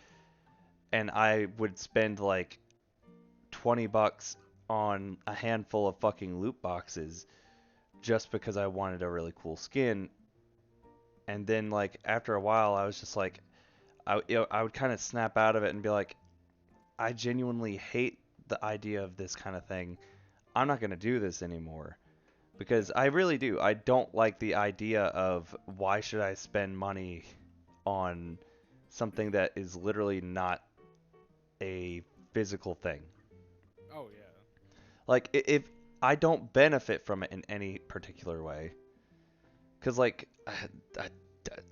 And I would spend like $20 on a handful of fucking loot boxes just because I wanted a really cool skin. And then, like, after a while, I was just like, I would kind of snap out of it and be like, I genuinely hate the idea of this kind of thing. I'm not going to do this anymore. Yeah. Because I really do. I don't like the idea of why should I spend money on something that is literally not a physical thing. Oh yeah. Like if I don't benefit from it in any particular way, because like I,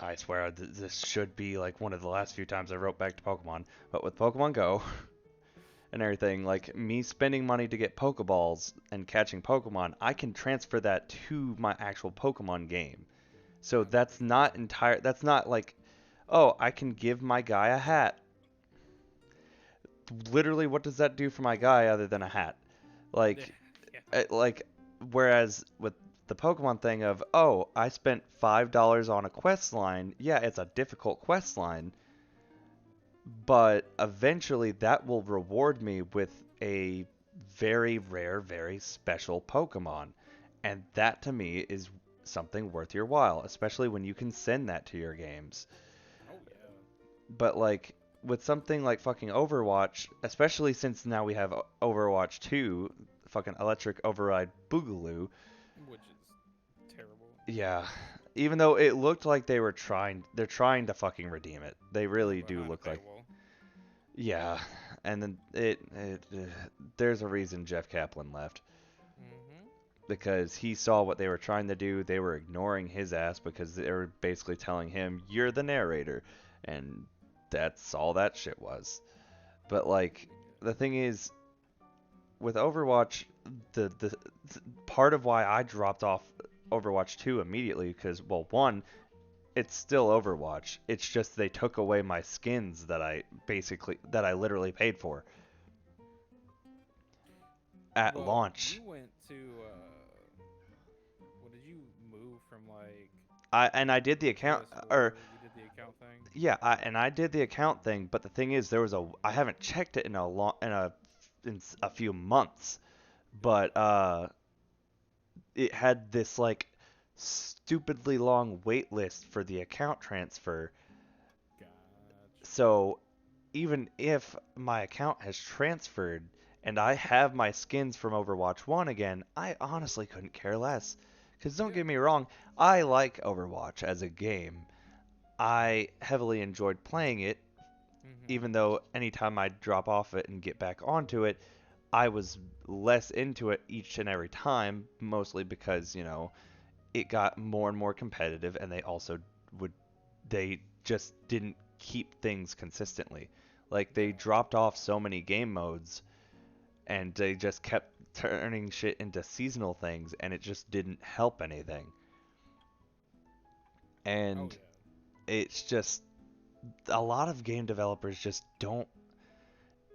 I swear this should be like one of the last few times I wrote back to Pokemon, but with Pokemon Go and everything, like me spending money to get Pokeballs and catching Pokemon, I can transfer that to my actual Pokemon game. So Yeah, no, for that's sure. not entire. That's not like, oh, I can give my guy a hat. Literally, what does that do for my guy other than a hat? Yeah. Like, Yeah. like, whereas with the Pokemon thing of, oh, I spent $5 on a quest line. Yeah, it's a difficult quest line, but eventually that will reward me with a very rare, very special Pokemon. And that to me is something worth your while, especially when you can send that to your games. Oh yeah. But like with something like fucking Overwatch, especially since now we have Overwatch 2, fucking Electric Override Boogaloo. Which is terrible. Yeah. Even though it looked like they're trying to fucking redeem it. They Yeah, really do behind a look like, paywall. yeah. And then there's a reason Jeff Kaplan left Mm-hmm. because he saw what they were trying to do. They were ignoring his ass because they were basically telling him, "You're the narrator," and that's all that shit was. But like the thing is, with Overwatch, the part of why I dropped off Overwatch 2 immediately because, well, one, it's still Overwatch. It's just they took away my skins that I literally paid for at Well, launch. you went to what did you move from like I did the account, or PS4? You did the account thing. yeah, I did the account thing, but the thing is, I haven't checked it in a few months, Yeah. but it had this like stupidly long wait list for the account transfer. Gotcha. So even if my account has transferred and I have my skins from Overwatch 1 again, I honestly couldn't care less. Because don't Yeah. get me wrong, I like Overwatch as a game. I heavily enjoyed playing it, Mhm. even though anytime I drop off it and get back onto it, I was less into it each and every time, mostly because, it got more and more competitive and would they just didn't keep things consistently. Like they Yeah. dropped off so many game modes and they just kept turning shit into seasonal things and it just didn't help anything. Oh And yeah. it's just a lot of game developers just don't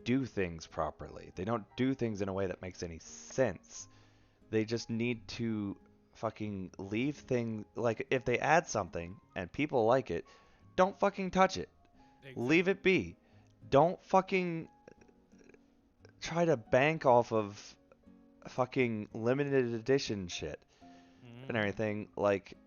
do things properly. They don't do things in a way that makes any sense. They just need to fucking leave things like if they add something and people like it, don't fucking touch it. Leave it Exactly. be. Don't fucking try to bank off of fucking limited edition shit and Mhm. everything like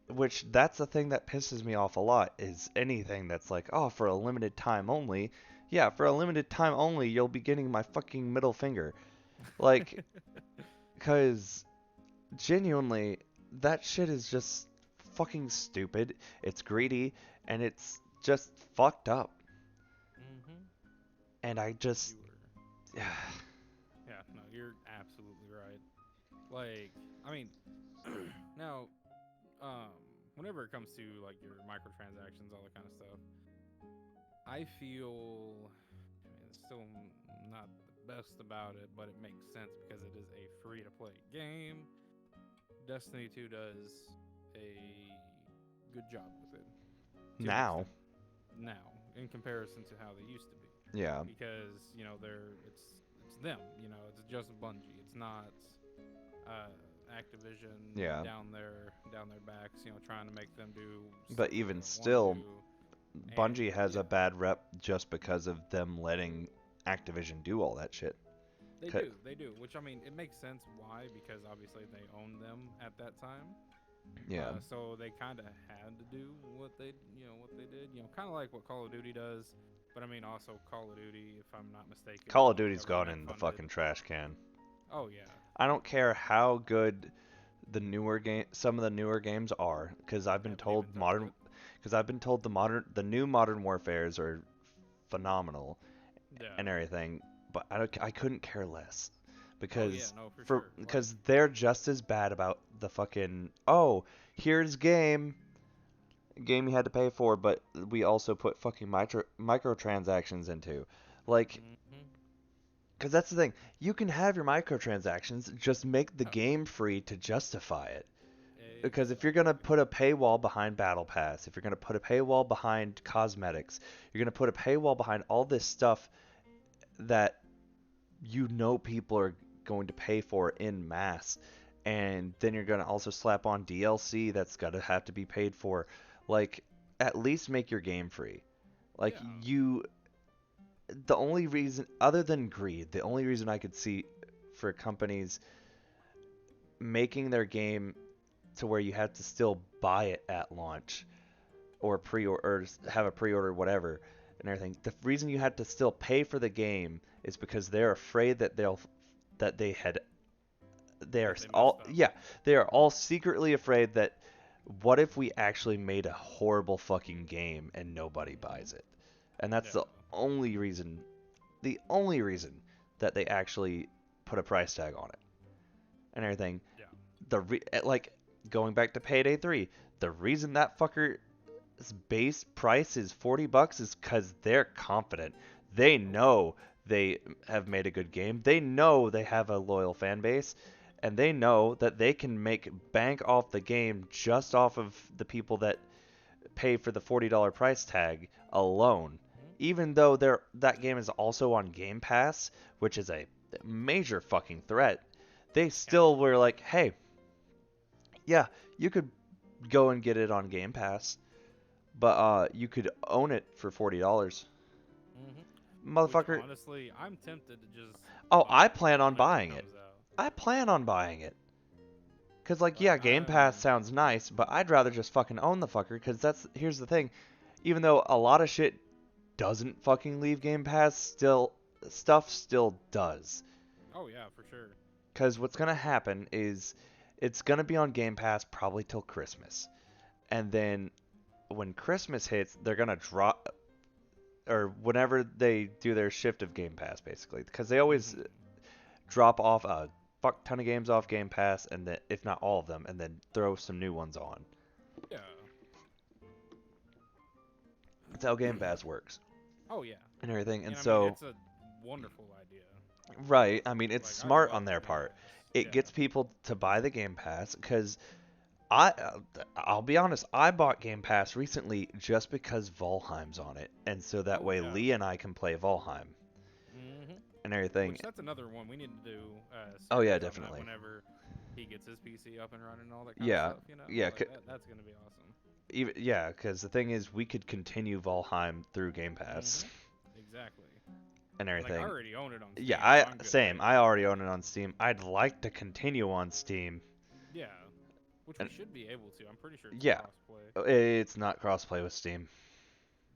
which that's the thing that pisses me off a lot is anything that's like, "Oh, for a limited time only." Yeah, for a limited time only, you'll be getting my fucking middle finger. Like cuz genuinely, that shit is just fucking stupid. It's greedy and it's just fucked up. Mhm. And I just You were. Yeah. No, you're absolutely right. Like, I mean, now, um, whenever it comes to like your microtransactions, all that kind of stuff, I feel, I mean, it's still not the best about it, but it makes sense because it is a free to play game. Destiny 2 does a good job with it to an now, extent now in comparison to how they used to be. yeah. Because, it's them, it's just Bungie. It's not uh, Activision Yeah. down their backs, trying to make them do But stuff they even don't want to still, do. And Bungie has yeah, a bad rep just because of them letting Activision do all that shit. they do. Which I mean, it makes sense why because obviously they owned them at that time. Yeah. So they kind of had to do what they did. Kind of like what Call of Duty does. But I mean, also Call of Duty, if I'm not mistaken, was Call of only Duty's government gone in the funded. fucking trash can. Oh yeah, I don't care how good some of the newer games are, I haven't even touched it. because I've been told the new Modern Warfares are phenomenal Yeah. and everything, but I couldn't care less Oh yeah, because no, for sure. Like, they're just as bad about the fucking, oh, here's game you had to pay for, but we also put fucking microtransactions into. Like, hmm because that's the thing. You can have your microtransactions, just make the oh, game free to justify it. Because if you're going to exactly. put a paywall behind Battle Pass, if you're going to put a paywall behind cosmetics, you're going to put a paywall behind all this stuff that people are going to pay for in mass, and then you're going to also slap on DLC that's got to have to be paid for. Like, at least make your game free. Like, Yeah. the only reason, other than greed, the only reason I could see for companies making their game to where you have to still buy it at launch or or have a pre-order whatever and everything. The reason you had to still pay for the game is because they're afraid that that they had they are That they messed all up. yeah, they are all secretly afraid that what if we actually made a horrible fucking game and nobody buys it? And that's Yeah. the only reason that they actually put a price tag on it and everything. Yeah. Like going back to Payday 3, the reason that fucker's base price is $40 is cuz they're confident. They Oh yeah. know they have made a good game. They know they have a loyal fan base and they know that they can make bank off the game just off of the people that pay for the $40 price tag alone. hmm Even though that game is also on Game Pass, which is a major fucking threat, they Yeah. still were like, "Hey, yeah, you could go and get it on Game Pass, but you could own it for $40." hmm Which Motherfucker. honestly, I'm tempted to just Oh, buy I it plan on whenever it buying it. comes out. I plan on buying it. Cause like Like yeah, Game Pass sounds nice, but I'd rather just fucking own the fucker. Cause here's the thing, even though a lot of shit doesn't fucking leave Game Pass, stuff still does. oh yeah, for sure. Cause what's gonna happen is it's gonna be on Game Pass probably till Christmas, and then when Christmas hits, they're gonna drop or whenever they do their shift of Game Pass, basically, because they always Mhm. drop off a fuck ton of games off Game Pass, and then if not all of them, and then throw some new ones on. Yeah. That's how Game Pass works Oh yeah. and everything. And And I mean, so, it's a wonderful idea. right, I mean, it's Like I smart on love their Game part. Pass. It Yeah. gets people to buy the Game Pass because I, I'll be honest, I bought Game Pass recently just because Valheim's on it, and so that Oh way yeah. Lee and I can play Valheim Mhm. and everything. Which that's another one we need to do. Oh yeah, Series on that definitely. whenever he gets his PC up and running and all that kind of Yeah, stuff. You know, yeah, like that's gonna be awesome. even yeah, because the thing is, we could continue Valheim through Game Pass Mhm. Exactly. and And like I everything. already own it on Yeah, Steam, so I'm good same. there. I already own it on Steam. I'd like to continue on Steam. Yeah. Which we And should be able to. I'm pretty sure it's yeah, crossplay. it's not crossplay with Steam.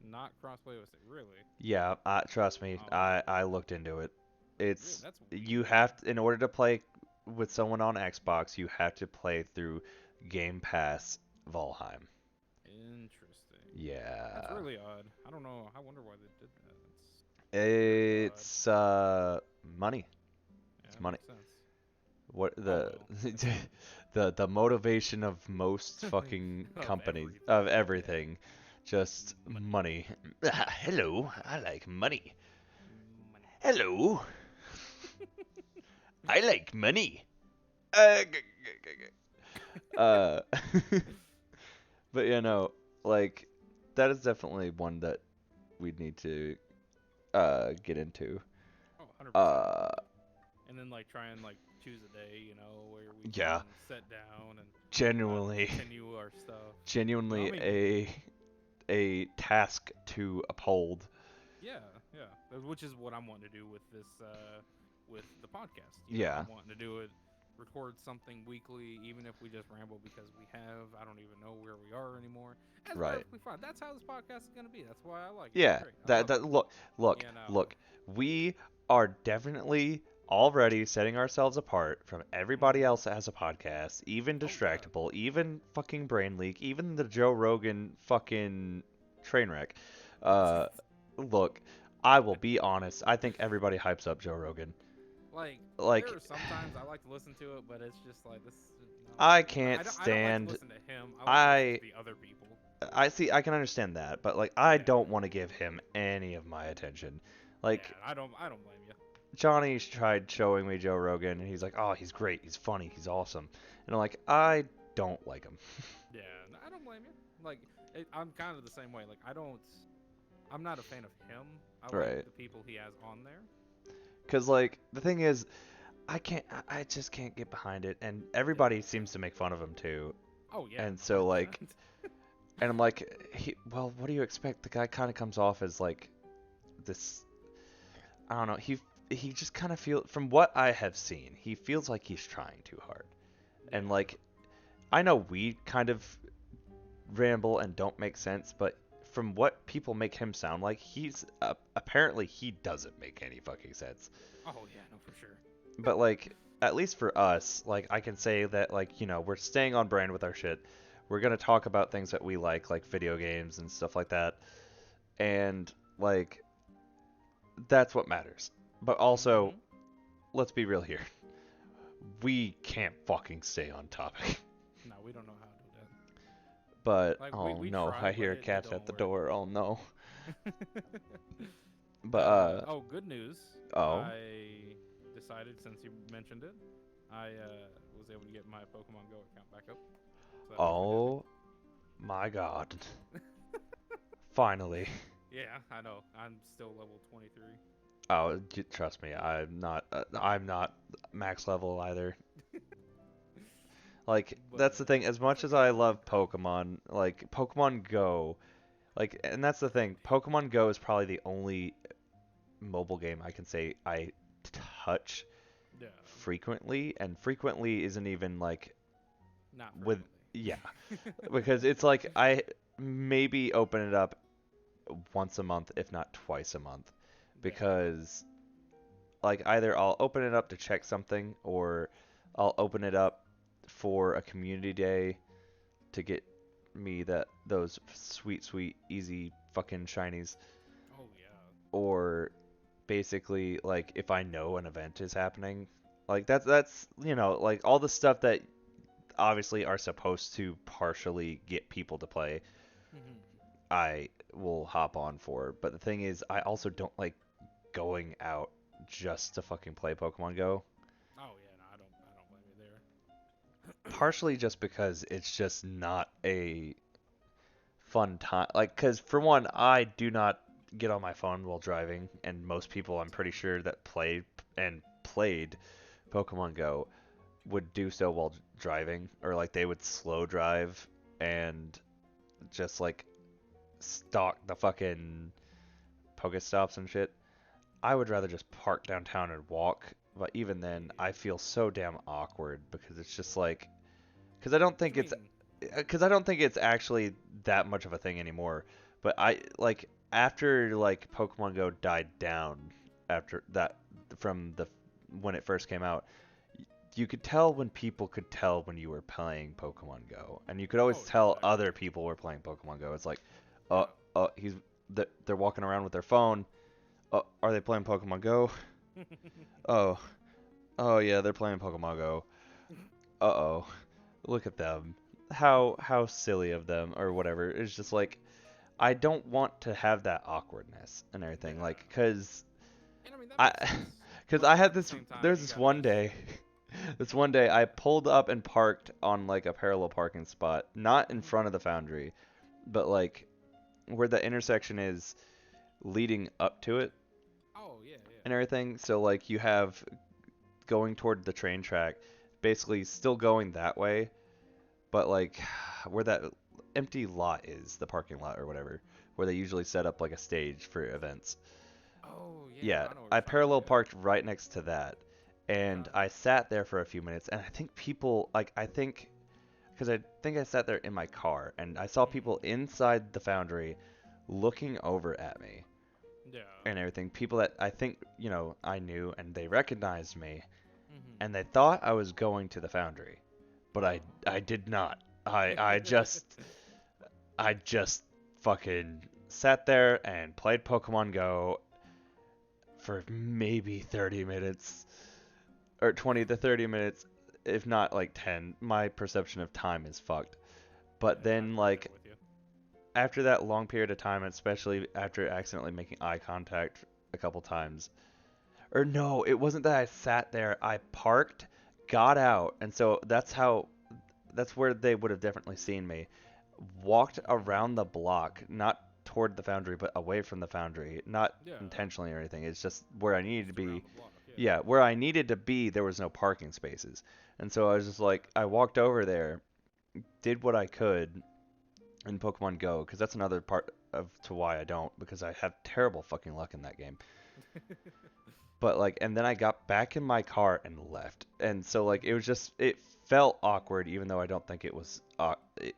Not crossplay with it, really. Yeah, trust me, Oh, I looked into it. really? It's That's you weird. have in order to play with someone on Xbox, you have to play through Game Pass Valheim. Interesting. That's Yeah. really odd. I don't know. I wonder why they did that. It's really odd. It's money. Yeah, It's that money. makes sense. What Oh the well. the motivation of most fucking Of companies everything. of Yeah. everything, just Money. money. Hello, I like money. Money. Hello, I like money. Uh, g- g- g- uh but you know, like that is definitely one that we'd need to get into. Oh, 100%. Uh And then like try and like choose a day, where we yeah, can sit down and genuinely continue our stuff. I genuinely mean, a task to uphold. yeah, yeah. Which is what I'm wanting to do with this, with the podcast. Yeah. I'm wanting to do it, record something weekly, even if we just ramble because I don't even know where we are anymore. That's Right. perfectly fine. That's how this podcast is gonna be. That's why I like it. It's Yeah, great. I that love it. that look, You know. look. We are definitely already setting ourselves apart from everybody Mhm. else that has a podcast, even Oh yeah. Distractable, even fucking Brain Leak, even the Joe Rogan fucking train wreck. Uh, look, I will be honest. I think everybody hypes up Joe Rogan. Like there Like, are sometimes I like to listen to it, but it's just like this. No, I like, can't I don't like to stand. listen to him. I like to listen I to the other people. I see. I can understand that, but like, I Yeah. don't want to give him any of my attention. Yeah. Like, I don't blame you. Johnny tried showing me Joe Rogan, and he's like, "Oh, he's great. He's funny. He's awesome." And I'm like, I don't like him. Yeah. I don't blame you. Like I'm kind of the same way. Like I'm not a fan of him. I like Right. the people he has on there. Cause like the thing is, I just can't get behind it, and everybody Yeah. seems to make fun of him too. Oh yeah. And so like, 100%. and I'm like, well, what do you expect? The guy kind of comes off as like this. I don't know. He just kind of from what I have seen, he feels like he's trying too hard. And Yeah. like, I know we kind of ramble and don't make sense, but from what people make him sound like, he's apparently he doesn't make any fucking sense. Oh yeah. No, for sure. But like, at least for us, like I can say that like, we're staying on brand with our shit. We're gonna talk about things that we like video games and stuff like that. And like, that's what matters. But also, Mhm. let's be real here. We can't fucking stay on topic. No, we don't know how to do that. But Like oh we no, try, I but hear a it cat don't at the work. door. Oh no. But Oh, good news. oh, I decided since you mentioned it, I was able to get my Pokemon Go account back up. So that makes me oh my God. Finally. happy. Yeah, I know. I'm still level 23. Oh, trust me, I'm not max level either. Like that's the But thing. As it's much as okay. I We'll love get there. Pokemon, like Pokemon Go, like, and that's the thing. Pokemon Go is probably the only mobile game I can say I touch Yeah. frequently, and frequently isn't even like Not with frequently. yeah, because it's like I maybe open it up once a month, if not twice a month, Yeah. because like either I'll open it up to check something or I'll open it up for a community day to get me those sweet easy fucking shinies, Oh yeah. or basically like if I know an event is happening, like that's like all the stuff that obviously are supposed to partially get people to play, Hmm. I will hop on for. But the thing is, I also don't like going out just to fucking play Pokemon Go. Oh yeah. No, I don't blame you there. Partially just because it's just not a fun time. Like, because for one, I do not get on my phone while driving, and most people, I'm pretty sure, that played Pokemon Go would do so while driving, or like they would slow drive and just like stalk the fucking Pokestops and shit. I would rather just park downtown and walk, but even then, I feel so damn awkward because it's just like, because I don't What think you it's, mean? because I don't think it's actually that much of a thing anymore. But I like after like Pokemon Go died down after that from the when it first came out, you could tell when people could tell when you were playing Pokemon Go, and you could always Oh, tell exactly. other people were playing Pokemon Go. It's like, uh, Yeah. he's they're walking around with their phone. Are they playing Pokemon Go? Oh, oh yeah, they're playing Pokemon Go. Uh-oh. Look at them. How silly of them or whatever. It's just like I don't want to have that awkwardness and everything. Yeah. Like And I mean that I makes sense. cuz I But had at the this same time, there's you this gotta one just. day this one day I pulled up and parked on like a parallel parking spot, not in Mhm. front of the foundry, but like where the intersection is leading up to it Oh yeah, yeah. and everything. So like you have going toward the train track, basically still going that way, but like where that empty lot is, the parking lot or whatever, where they usually set up like a stage for events. Oh yeah, Yeah, I know what I you're talking about. parallel Yeah. parked right next to that, and Okay. I sat there for a few minutes, and I think people like I think because I think I sat there in my car, and I saw people Mhm. inside the foundry looking over at me Yeah. and everything. People that I think I knew, and they recognized me, Mhm. and they thought I was going to the foundry, but I Oh. did not. I just fucking sat there and played Pokemon Go for maybe 30 minutes or 20 to 30 minutes, if not like 10. My perception of time is fucked. But Yeah, then I'm like there with you. after that long period of time, especially after accidentally making eye contact a couple times, or no, it wasn't that I sat there. I parked, got out, and so that's where they would have definitely seen me. Walked around the block, not toward the foundry, but away from the foundry. Not Yeah. intentionally or anything. It's just where I needed to Just be. around the block. Yeah. Yeah, where I needed to be, there was no parking spaces. And so I was just like, I walked over there, did what I could in Pokemon Go, because that's another part of to why I don't, because I have terrible fucking luck in that game. But like, and then I got back in my car and left. And so like, it Mhm. was just, it felt awkward, even though I don't think it was,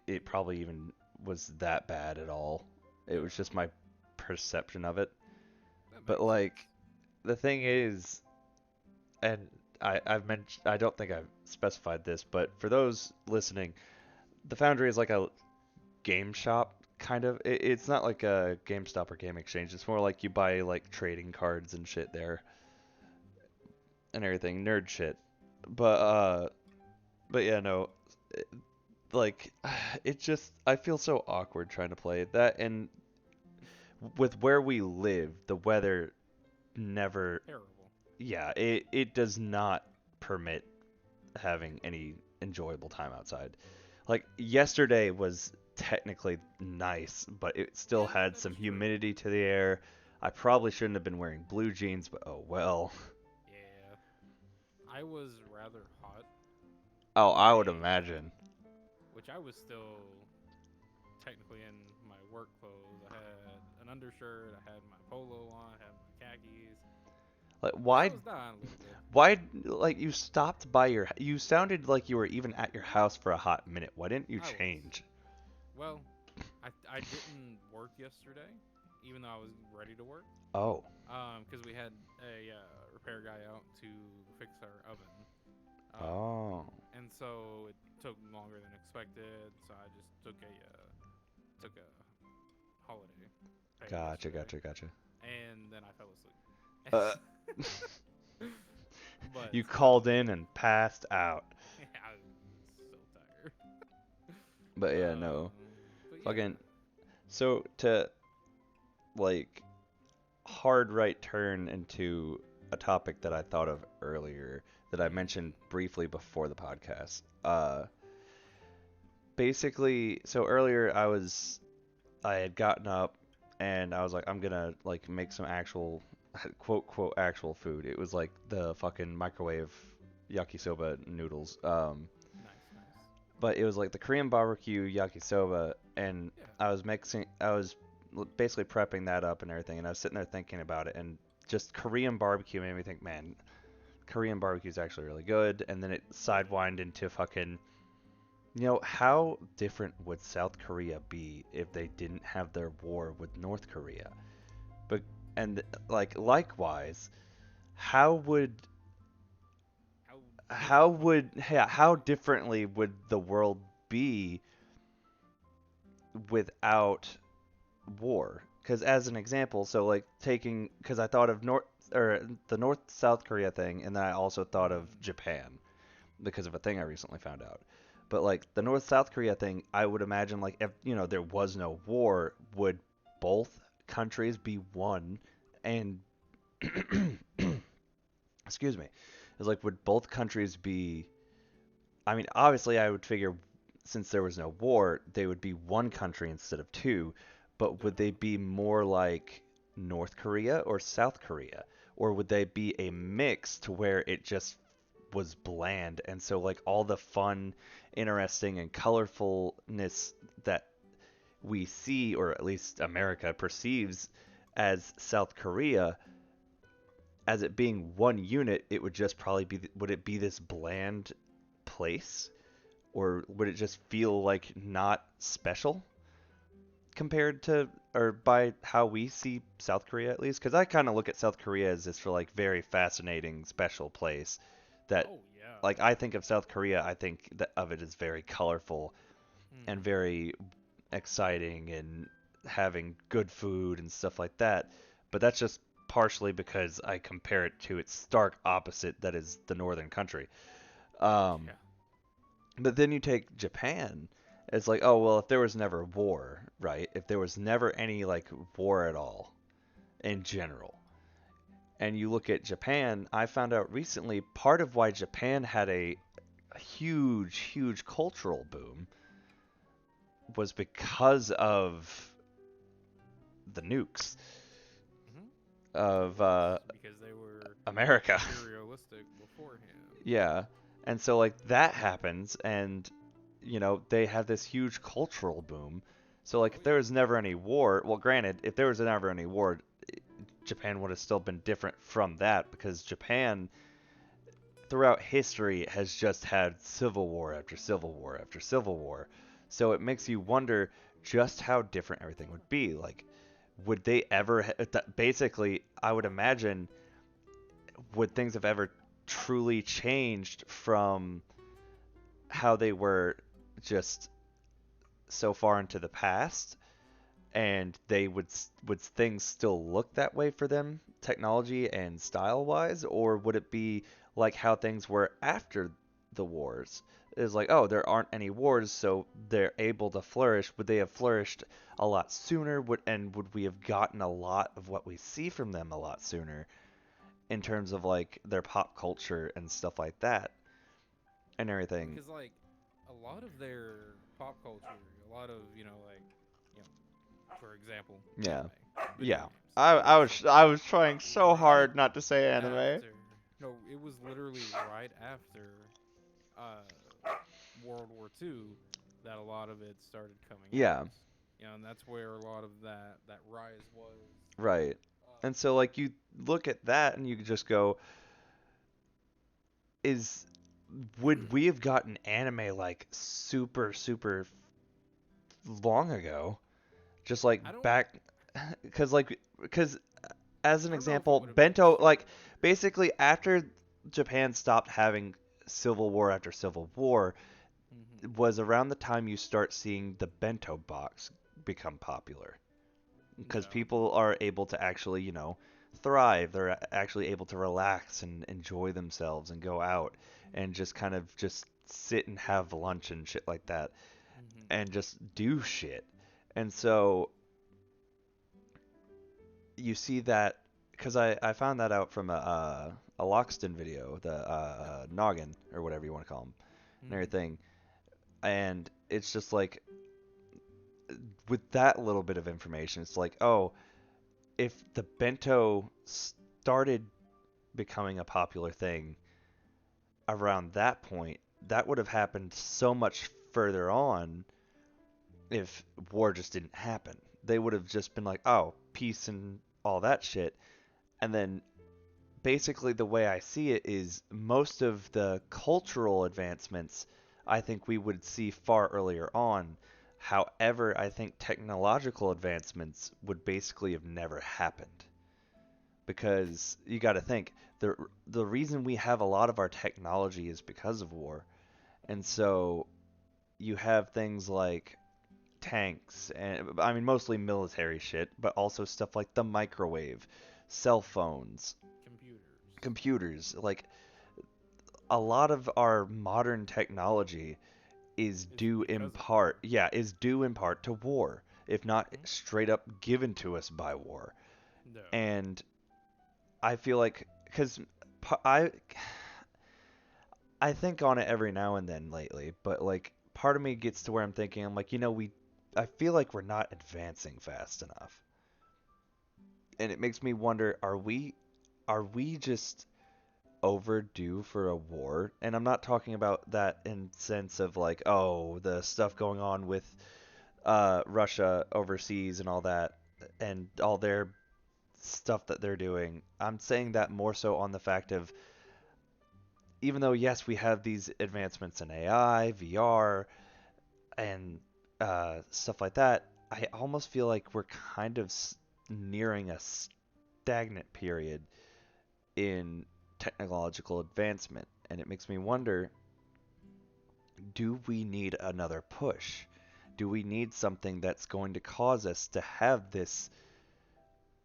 it probably even was that bad at all. It was Yeah. just my perception of it. That But makes sense. like, the thing is, and I've mentioned, I don't think I've specified this, but for those listening, the Foundry is like a game shop kind of. It's not like a GameStop or Game Exchange. It's more like you buy like trading cards and shit there and everything, nerd shit. But but yeah, no, it- like it just I feel so awkward trying to play that, and with where we live, the weather never, Terrible. yeah, it does not permit having any enjoyable time outside. Like yesterday was technically nice, but it still Yeah, had that some is true. humidity to the air. I probably shouldn't have been wearing blue jeans, but oh well. Yeah. I was rather hot, Oh, I would like, imagine. which I was still technically in my work clothes. I had an undershirt, I had my polo on, I had my khakis. Like I why was dying a little bit. why like you stopped by you sounded like you were even at your house for a hot minute. Why didn't you I was. change? Well, I didn't work yesterday, even though I was ready to work. Oh. Because we had a repair guy out to fix our oven. Oh. And so it took longer than expected. So I just took a holiday pay Gotcha, yesterday, gotcha, gotcha. and then I fell Uh, asleep. But you called in and passed out. I was so tired. But yeah, no. But yeah, Fucking so to like hard right turn into a topic that I thought of earlier that I mentioned briefly before the podcast. Basically, so earlier I had gotten up and I was like I'm gonna like make some actual quote actual food. It was like the fucking microwave yakisoba noodles. nice, nice. But it was like the Korean barbecue yakisoba, and Yeah. I was basically prepping that up and everything, and I was sitting there thinking about it, and just Korean barbecue made me think, man, Korean barbecue is actually really good, and then it Oh yeah. sidewind into fucking, how different would South Korea be if they didn't have their war with North Korea? But and like likewise, how would How different would the how differently would the world be without war? Because as an example, so like taking because I thought of North or the North South Korea thing, and then I also thought of mm, Japan because of a thing I recently found out. But like the North South Korea thing, I would imagine like if there was no war, would both countries be one? And excuse me, it's like would both countries be? I mean, obviously, I would figure since there was no war, they would be one country instead of two, but would they yeah. be more like North Korea or South Korea? Or would they be a mix to where it just was bland and so like all the fun, interesting and colorfulness that we see or at least America perceives as South Korea as it being one unit, it would just probably be would it be this bland place? Or would it just feel like not special compared to or by how we see South Korea at least? Because I kind of look at South Korea as this for like very fascinating, special place that Oh yeah. like I think of South Korea, I think that of it as very colorful and Mm-hmm. very exciting and having good food and stuff like that. But that's just partially because I compare it to its stark opposite that is the northern country. Um, Yeah. But then you take Japan. It's like, oh, well, if there was never war, right? If there was never any like war at all in general. And you look at Japan, I found out recently part of why Japan had a huge cultural boom was because of the nukes Mm-hmm. It of was because they were America. imperialistic beforehand. Yeah. And so like that happens and they have this huge cultural boom. So like Oh if there yeah. was never any war, well granted, if there was never any war, Japan would have still been different from that because Japan throughout history has just had civil war after civil war after civil war. So it makes you wonder just how different everything would be. Like would they ever basically I would imagine would things have ever truly changed from how they were just so far into the past and they would things still look that way for them technology and style wise or would it be like how things were after the wars is like oh there aren't any wars so they're able to flourish would they have flourished a lot sooner would we have gotten a lot of what we see from them a lot sooner in terms of like their pop culture and stuff like that and everything. Because like a lot of their pop culture, a lot of like you know, for example, Yeah. anime, video Yeah. games. It was I was trying so right hard not to say anime. after. No, it was literally right after uh, World War II that a lot of it started coming Yeah. out. And that's where a lot of that rise was. Right. And so like you look at that and you just go, is would we have gotten anime like super long ago? Just like I don't back, because as an I don't know if it example, would have been bento, like cheaper. basically after Japan stopped having civil war after civil war, Hmm. was around the time you start seeing the bento box become popular. Because Yeah. people are able to actually, thrive. They're actually able to relax and enjoy themselves and go out and just kind of just sit and have lunch and shit like that Hmm. and just do shit. And so you see that because I found that out from a Loxton video, the Noggin or whatever you want to call him, and Hmm. everything. And it's just like with that little bit of information, it's like, oh, if the bento started becoming a popular thing around that point, that would have happened so much further on if war just didn't happen. They would have just been like, oh, peace and all that shit. And then basically the way I see it is most of the cultural advancements I think we would see far earlier on. However, I think technological advancements would basically have never happened because you got to think the reason we have a lot of our technology is because of war. And so you have things like tanks and I mean mostly military shit, but also stuff like the microwave, cell phones, Computers computers. Like a lot of our modern technology is is due in because of part, war. yeah, is due in part to war, if not Hmm. straight up given to us by war. No. And I feel like because I think on it every now and then lately, but like part of me gets to where I'm thinking I'm like, I feel like we're not advancing fast enough. And it makes me wonder, are we just overdue for a war? And I'm not talking about that in sense of like, oh, the stuff going on with Russia overseas and all that and all their stuff that they're doing. I'm saying that more so on the fact of even though yes, we have these advancements in AI, VR, and stuff like that, I almost feel like we're kind of nearing a stagnant period in technological advancement, and it makes me wonder, do we need another push? Do we need something that's going to cause us to have this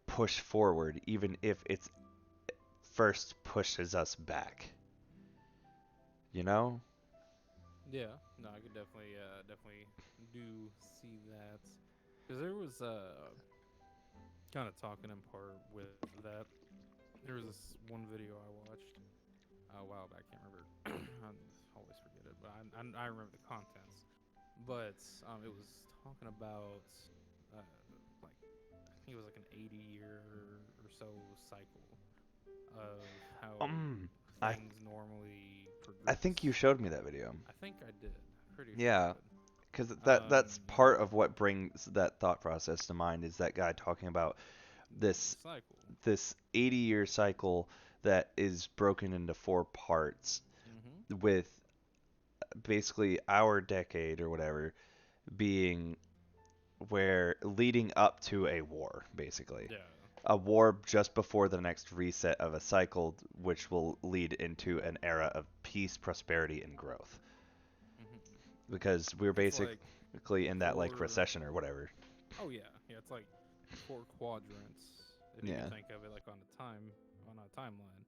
push forward, even if it's first pushes us back? You know? Yeah. No, I could definitely do see that. Because there was kind of talking in part with that. There was this one video I watched a while back. I can't remember. I always forget it, but I remember the contents. But it was talking about uh, like I think it was like an 80-year or so cycle of how I things normally I think you progress. showed me that video. I think I did. Pretty sure I Yeah, did. because that's Um, part of what brings that thought process to mind is that guy talking about the this cycle. this 80-year cycle that is broken into four parts Mm-hmm. with basically our decade or whatever being where leading up to a war, basically. Yeah. A war just before the next reset of a cycle, which will lead into an era of peace, prosperity, and growth. Mm-hmm. Because we're It's like basically in that like four. recession or whatever. Oh yeah, yeah. It's like four quadrants. If you could Yeah. think of it like on a timeline.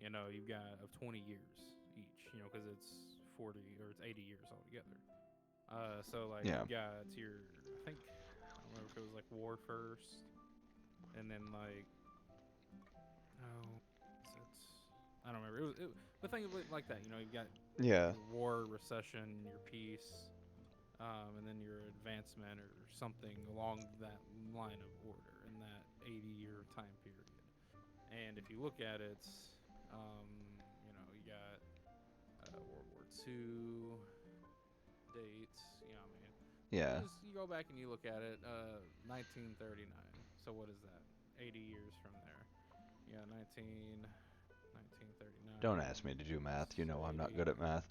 You've got of 20 years each. Because it's 40 or it's 80 years altogether. So like Yeah. you've got your, I think I don't remember if it was like war first, and then like oh, is it? I don't remember. But think of it like that. You've got Yeah. your war, recession, your peace, and then your advancement or something along that line of order in that 80-year time period. And if you look at it, um, you got World War II dates. I mean, Yeah. you go back and you look at it, 1939. So what is that? 80 years from there. Yeah, 1939 Don't ask me to do math. You plus know I'm not 80. good at math.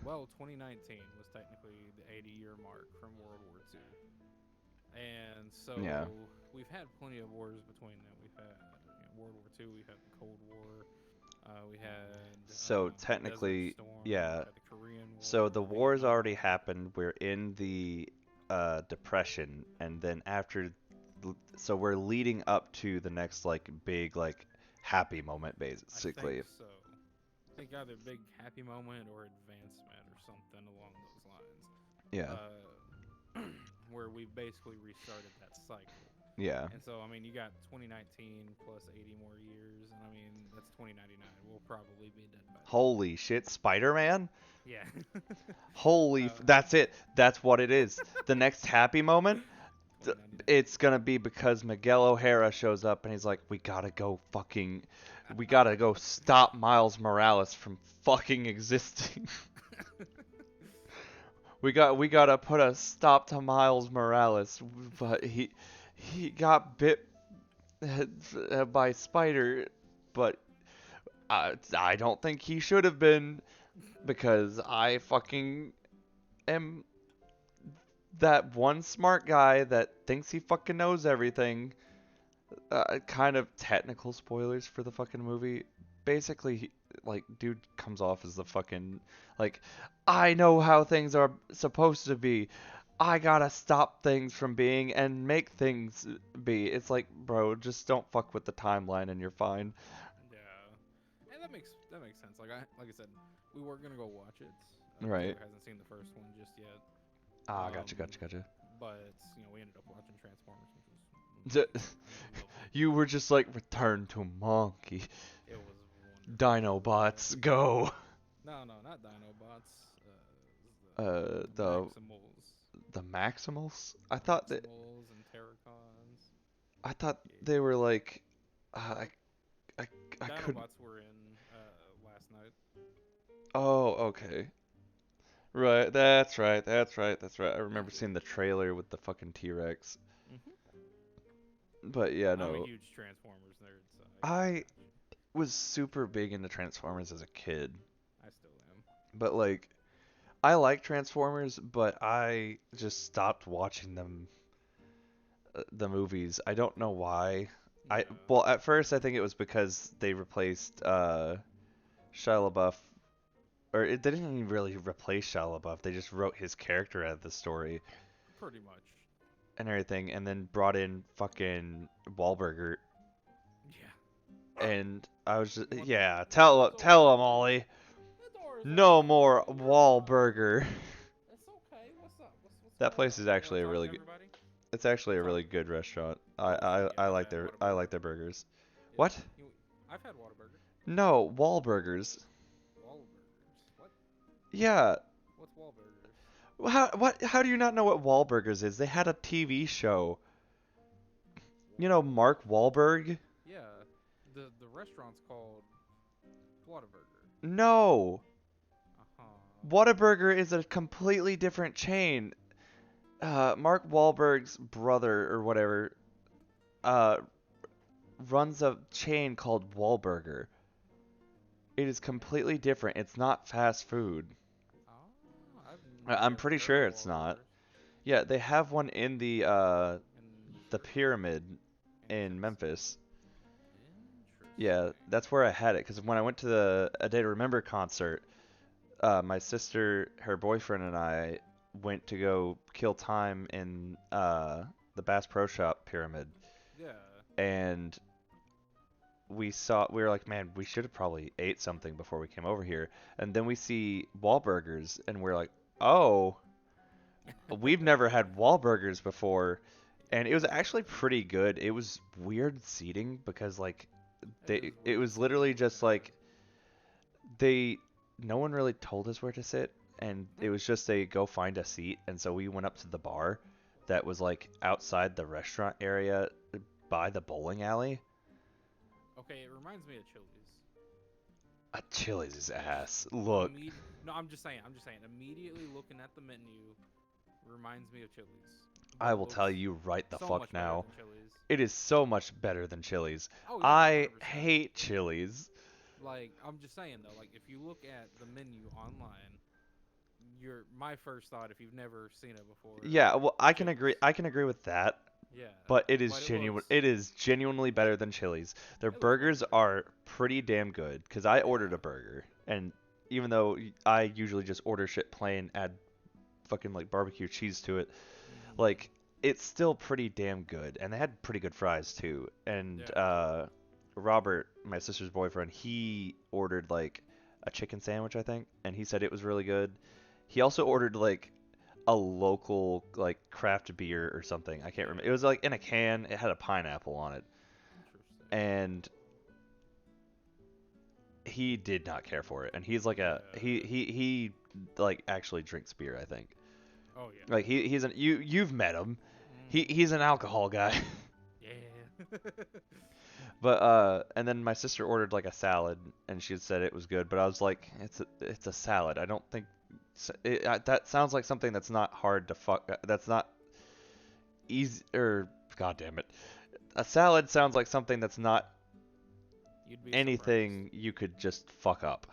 Well, 2019 was technically the 80-year mark from World War II. And so Yeah. we've had plenty of wars between them. We've had World War II, we've had the Cold War, we had So Desert technically, Storm, yeah. we've had the Korean So War, the wars Vietnam. already happened. We're in the depression, and then so we're leading up to the next like big like happy moment, I think basically. so. I think either big happy moment or advancement or something along those lines. Yeah. Where we basically restarted that cycle. Yeah. And so, I mean, you got 2019 plus 80 more years, and I mean, that's 2099. We'll probably be dead by then. Holy shit, Spider-Man? Yeah. uh, That's it. That's what it is. The next happy moment, 2099. it's gonna be because Miguel O'Hara shows up and he's like, we gotta go stop Miles Morales from fucking existing. We gotta put a stop to Miles Morales, but he got bit by Spider, but I don't think he should have been because I fucking am that one smart guy that thinks he fucking knows everything. Kind of technical spoilers for the fucking movie. Basically, like, dude comes off as the fucking, like, I know how things are supposed to be. I gotta stop things from being and make things be. It's like, bro, just don't fuck with the timeline and you're fine. Yeah. And that makes sense. Like I said, we were gonna go watch it. Right. Taylor hasn't seen the first one just yet. Ah, Um, gotcha. but we ended up watching Transformers, which was lovely. You were just like, return to monkey. It was wonderful. Dinobots, go. No, not Dinobots. The Maximals. the Maximals? Maximals and Terracons. I thought Yeah. they were like, uh, I I couldn't. Dinobots were in last night. Oh, okay. Right, that's right. I remember seeing the trailer with the fucking T-Rex. Hmm. But yeah, I'm a no. huge Transformers nerd, so I I got you. was super big into Transformers as a kid. I still am. But like, I like Transformers, but I just stopped watching them, the movies. I don't know why. Yeah. Well, at first I think it was because they replaced Shia LaBeouf, they didn't even really replace Shia LaBeouf. They just wrote his character out of the story Pretty much. and everything, and then brought in fucking Wahlberger, Yeah. and I was just, What yeah, the tell door? him, Ollie, The door is no open. more You're fine. Wahlburger. It's okay. What's up? What's That going place on? is You wanna actually a talk really to good. everybody? It's actually You a wanna talk? really good restaurant. You ever had I Whataburger? like their burgers. Yeah. What? I've had Whataburger. No, Wahlburgers. Wahlburgers. What? Yeah. What's Wahlburgers? How do you not know what Wahlburgers is? They had a TV show. You know Mark Wahlberg? Yeah. The restaurant's called Whataburger. No. Uh-huh. Whataburger is a completely different chain. Mark Wahlberg's brother or whatever uh runs a chain called Wahlburger. It is completely different. It's not fast food. Oh, I've I'm never pretty heard of sure it's not. Whataburgers. Yeah, they have one in In the Missouri? pyramid In in Tennessee? Memphis. Yeah, Interesting. that's where I had it. Because when I went to the A Day to Remember concert, my sister, her boyfriend, and I went to go kill time in the Bass Pro Shop pyramid, Yeah. and we were like, man, we should have probably ate something before we came over here. And then we see Wahlburgers, and we're like, oh, we've never had Wahlburgers before, and it was actually pretty good. It was weird seating because like It is it weird was seating, literally just yeah. like they no one really told us where to sit, and it was just a go find a seat, and so we went up to the bar that was like outside the restaurant area by the bowling alley. Okay, it reminds me of Chili's. A Chili's ass. Look, No, I'm just saying. Immediately looking at the menu reminds me of Chili's. but I it will looks tell you right the so fuck much better now. than Chili's. It is so much better than Chili's. Oh yeah, I 100%. hate Chili's. Like I'm just saying though, like if you look at the menu online, my first thought if you've never seen it before Yeah, well, is I can agree. Chili's. I can agree with that. Yeah, But it is but genuine. It is genuinely better than Chili's. Their it looks way burgers better. are pretty damn good. Cause I ordered Yeah. a burger, and even though I usually just order shit plain, add fucking like barbecue cheese to it, Mhm. like it's still pretty damn good. And they had pretty good fries too. And Yeah. Robert, my sister's boyfriend, he ordered like a chicken sandwich, I think, and he said it was really good. He also ordered like a local like craft beer or something. I can't remember. It Yeah. was like in a can. It had a pineapple on it, Interesting. and he did not care for it. And he's like a Yeah. he like actually drinks beer. I think. Oh yeah. Like he's an you've met him. Mhm. He's an alcohol guy. Yeah. But and then my sister ordered like a salad, and she said it was good. But I was like, it's a salad. I don't think that sounds like something that's not hard to fuck. That's not easy. Or god damn it, a salad sounds like something that's not You'd be surprised. anything you could just fuck up.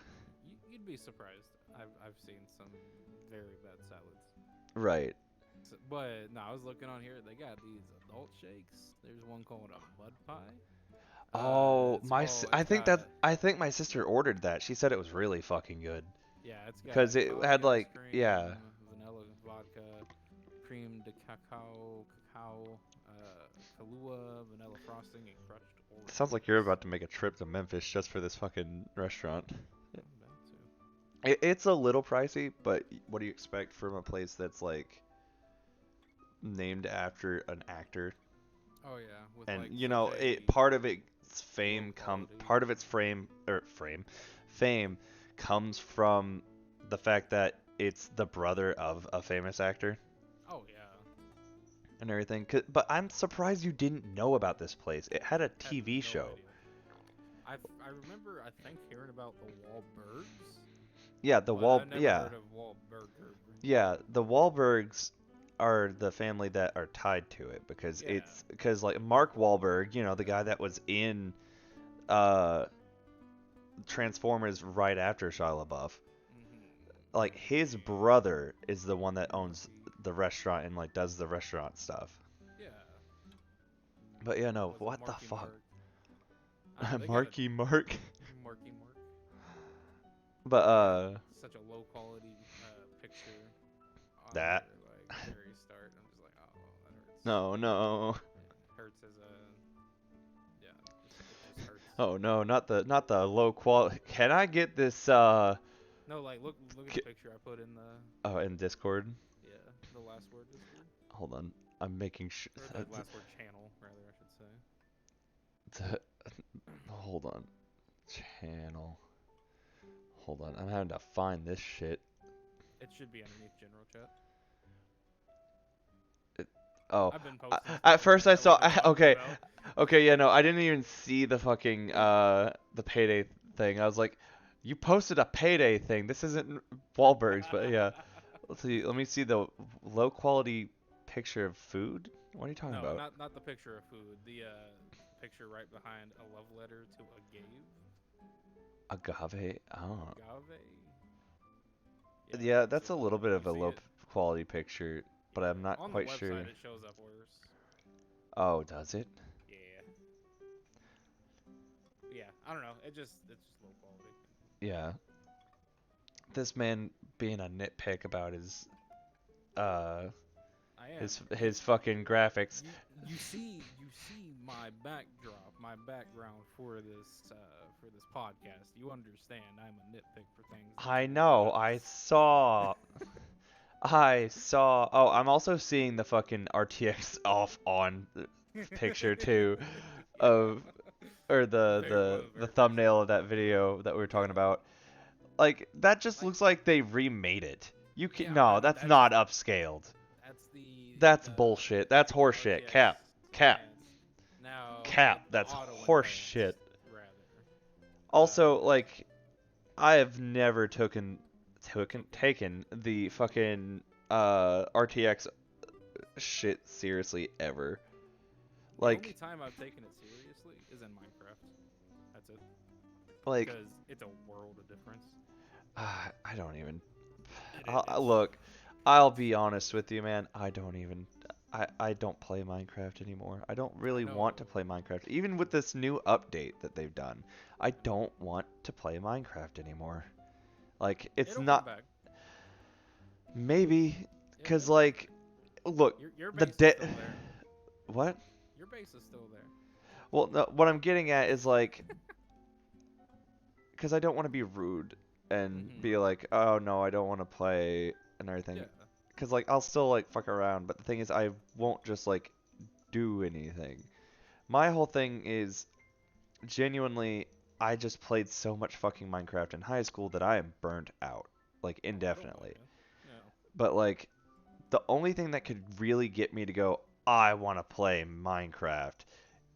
You'd be surprised. I've seen some very bad salads. Right. But no, I was looking on here. They got these adult shakes. There's one called a mud pie. Oh, It's called. I It's think got that I think my sister ordered that. She said it was really fucking good yeah. It's got because it coffee had ice like cream, yeah, vanilla vodka, cream de cacao, Kahlua, vanilla frosting, and crushed it sounds like you're Oreos. about to make a trip to Memphis just for this fucking restaurant. I'm about to. It's a little pricey, but what do you expect from a place that's like named after an actor? Oh yeah, with And like you such know, a low quality. part of its fame comes from the fact that it's the brother of a famous actor Oh yeah, and everything. But I'm surprised you didn't know about this place. It had a had TV no show. idea. I remember I think hearing about the Wahlbergs, Yeah, but I never heard of Wahlburger. yeah, the Wahlbergs are the family that are tied to it because Yeah. like Mark Wahlberg, you know, the guy that was in uh Transformers right after Shia LaBeouf. Like his Marky, brother is the one that owns Marky. the restaurant and like does the restaurant stuff. Yeah. But yeah, no, Was it what the Marky fuck? Mark? I don't know. They got a Marky Mark. Marky Mark. But They got such a low quality picture on that their like very start. I'm just like, oh, that hurts. no. It hurts as a yeah. It just hurts. Oh no, not the low quality. Can I get this No, like look at the picture I put in the oh in Discord? yeah the last word Discord Hold on. I'm making sure or the last word channel rather I should say. hold on. Channel. Hold on. I'm having to find this shit. It should be underneath general chat. Oh, I've been posting stuff at in first there I that saw. we've been talking Okay, about. okay, yeah, no, I didn't even see the fucking the payday thing. I was like, you posted a payday thing. This isn't Wahlberg's, but yeah. Let's see. Let me see the low quality picture of food. What are you talking No, about? not the picture of food. The picture right behind a love letter to agave. Agave. Oh, Agave. Yeah, yeah, it's that's a little bit you of a see low it. quality picture, but I'm Yeah, not on the quite sure. website it shows up worse. Oh, does it? Yeah. Yeah, I don't know. It's just low quality. Yeah. This man being a nitpick about uh I am. his fucking graphics. You see my backdrop, my background for this podcast. You understand I'm a nitpick for things that I you know. would I notice. saw. I saw. Oh, I'm also seeing the fucking RTX off on picture too Yeah. of or Very one of the the very first thumbnail of ones. that video that we were talking Yeah. about. Like that just Like looks like they remade it. You can yeah, no, that's that's not upscaled. that's That's the bullshit. That's the horseshit. RTX Cap. enhanced. Now the That's auto horseshit. enhanced rather. Also, Uh, like I have never taken the fucking RTX shit seriously ever. The only Like, time I've taken it seriously is in Minecraft. That's it. like, Because it's a world of difference. I don't even. It's Look, I'll be honest with you, man. I don't even. I don't play Minecraft anymore. I don't I really want know. to play Minecraft. Even with this new update that they've done, I don't want to play Minecraft anymore. Like, it's It'll come not. back. Maybe. Because, It'll come like, back. look, Your the base is de. still there. What? Your base is still there. Well, no, what I'm getting at is, like, because I don't want to be rude and Mm-hmm. be like, oh no, I don't want to play and everything. Yeah. Because like I'll still like fuck around, but the thing is, I won't just like do anything. My whole thing is genuinely, I just played so much fucking Minecraft in high school that I am burnt out, like Oh, I don't blame indefinitely. you. No. But like the only thing that could really get me to go, I want to play Minecraft,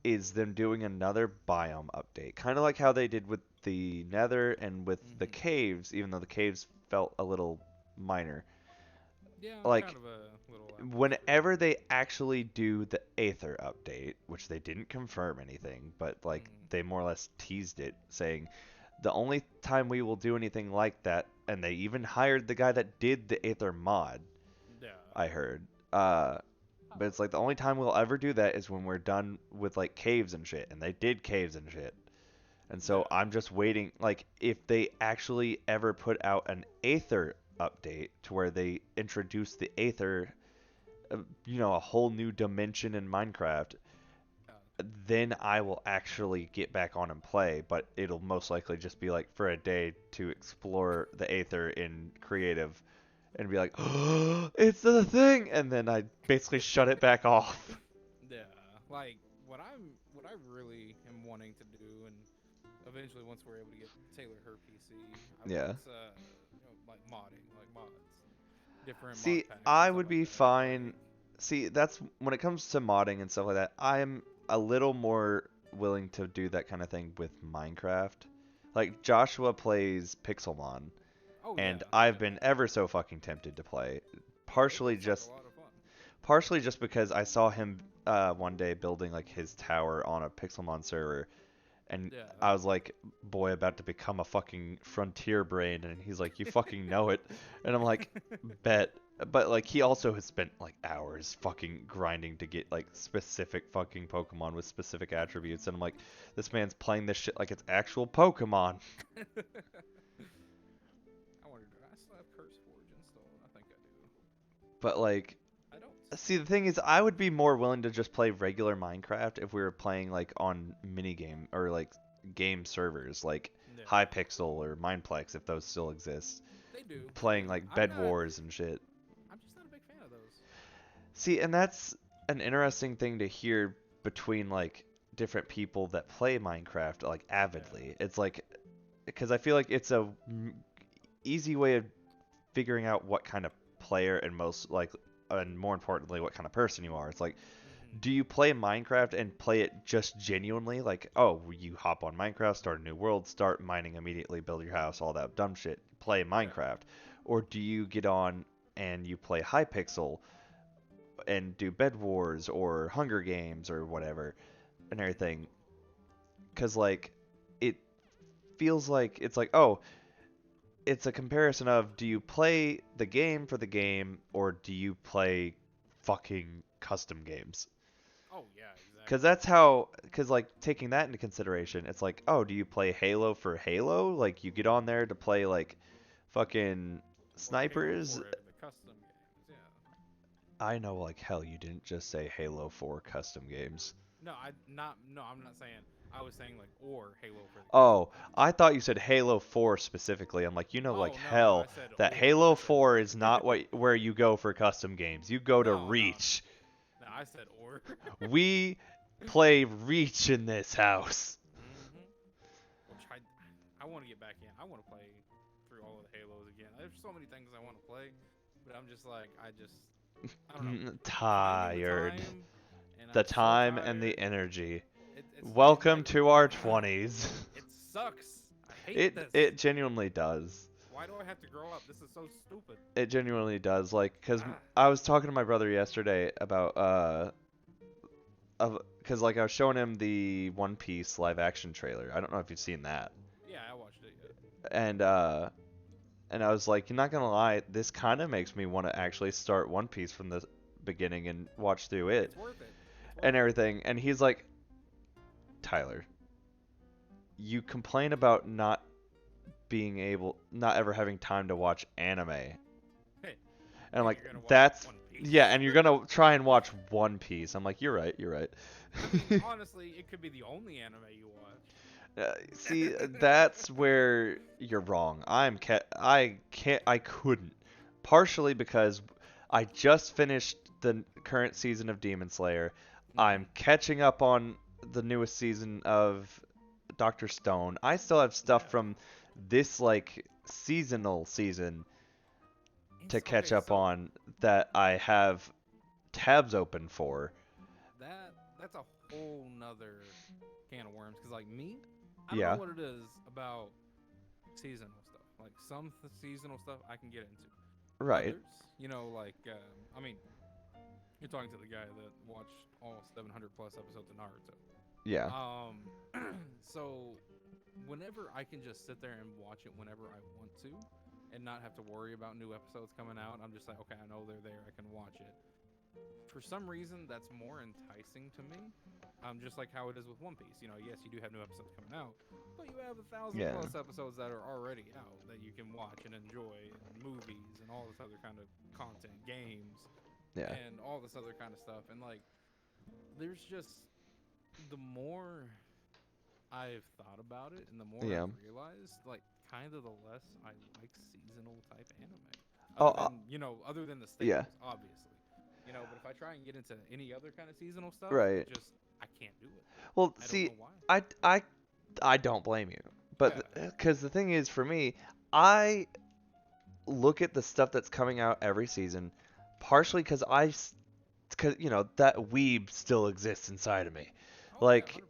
is them doing another biome update. Kind of like how they did with the Nether and with the Mm-hmm. caves, even though the caves felt a little minor. Yeah, kind Like, of a little apples to whenever they actually do the Aether update, which they didn't confirm anything, but like Mm-hmm. they more or less teased it, saying the only time we will do anything like that, and they even hired the guy that did the Aether mod, Yeah. I heard. But it's like the only time we'll ever do that is when we're done with like caves and shit, and they did caves and shit. And so Yeah. I'm just waiting, like if they actually ever put out an Aether update to where they introduce the Aether, a whole new dimension in Minecraft, Yeah. then I will actually get back on and play, but it'll most likely just be like for a day to explore the Aether in creative and be like, oh, it's the thing, and then I basically shut it back off. Yeah. Like what I really am wanting to do, and eventually once we're able to get Taylor her PC, I want Yeah. like modding, like mods, different mod See, packs and I stuff would like be that. fine. Like See, that's when it comes to modding and stuff like that, I'm a little more willing to do that kind of thing with Minecraft. Like Joshua plays Pixelmon, oh and yeah, I've yeah. been ever so fucking tempted to play. Oh, it Partially looks like a just lot of fun. partially just because I saw him one day building like his tower on a Pixelmon server, and Yeah. I was like, boy, about to become a fucking frontier brain, and he's like, you fucking know it, and I'm like, bet. But like he also has spent like hours fucking grinding to get like specific fucking Pokemon with specific attributes, and I'm like, this man's playing this shit like it's actual Pokemon. I wonder, do I still have Curse Forge installed? I think I do. But like, I don't. see, the thing is, I would be more willing to just play regular Minecraft if we were playing like on minigame or like game servers, like Yeah. Hypixel or Mineplex, if those still exist. They do. They Playing do. like Bed Wars and shit. I'm just not a big fan of those. See, and that's an interesting thing to hear between like different people that play Minecraft like Yeah. avidly. It's like because I feel like it's a easy way of figuring out what kind of player and most like and more importantly what kind of person you are. It's like, Hmm. do you play Minecraft and play it just genuinely like, oh, you hop on Minecraft, start a new world, start mining immediately, build your house, all that dumb shit, play Yeah. Minecraft? Or do you get on and you play Hypixel and do Bed Wars or Hunger Games or whatever and everything? Cuz like it feels like it's like, oh, it's a comparison of do you play the game for the game or do you play fucking custom games? Oh yeah, Because exactly. that's how, because like taking that into consideration, it's like, oh, do you play Halo for Halo? Like you get on there to play like fucking Or Halo snipers? 4 the custom games. Yeah. I know like hell you didn't just say Halo 4 custom games. No, I not. No, I'm not saying. I was saying like or Halo for the custom Oh, games. I thought you said Halo 4 specifically. I'm like, you know like Oh no, I hell said that or. Halo I said 4 is or. not where you go for custom games. You go to No, no, no. Reach. No, I said or. We play Reach in this house. Hmm. Which I want to get back in. I want to play through all of the Halos again. There's so many things I want to play, but I'm just like I don't know, finding Tired. and The I'm so time and the tired. energy. And Welcome like to our 20s. it sucks. I hate It this. it genuinely does. Why Why do I have to grow up? This is so stupid. It genuinely does. Like, cause Ah, I was talking to my brother yesterday about cause like I was showing him the One Piece live action trailer. I don't know if you've seen that. yeah, I watched it. Yeah. And uh, and I was like, you're not gonna lie, this kind of makes me want to actually start One Piece from the beginning and watch through it It's worth it. It's worth and it. everything. And he's like, Tyler, you complain about not ever having time to watch anime. And Hey, I'm and like, you're gonna watch that's, One Piece. yeah, and you're gonna try and watch One Piece. I'm like, you're right, you're right. I mean, honestly, it could be the only anime you watch. See, that's where you're wrong. I couldn't. Partially because I just finished the current season of Demon Slayer. I'm catching up on the newest season of Doctor Stone. I still have stuff Yeah. from this like seasonal season to catch Okay, up so on that I have tabs open for. that's a whole nother can of worms. Cause like me, I don't Yeah. know what it is about seasonal stuff. Like some seasonal stuff I can get into. Right. Others, like I mean, you're talking to the guy that watched all 700 plus episodes of Naruto. Yeah. So whenever I can just sit there and watch it whenever I want to, and not have to worry about new episodes coming out, I'm just like, okay, I know they're there, I can watch it. For some reason, that's more enticing to me. Just like how it is with One Piece. Yes, you do have new episodes coming out, but you have 1,000 Yeah. plus episodes that are already out that you can watch and enjoy, and movies and all this other kind of content, games, Yeah. and all this other kind of stuff. And like, there's just the more I've thought about it, and the more Yeah. I've realized, like, kind of the less I like seasonal type anime. Oh, Other than the yeah. staples, obviously. But if I try and get into any other kind of seasonal stuff, Right. I can't do it. Well, I see, don't know why. I don't blame you. But Yeah. because the thing is, for me, I look at the stuff that's coming out every season, partially because because that weeb still exists inside of me. Oh yeah, Like, 100%.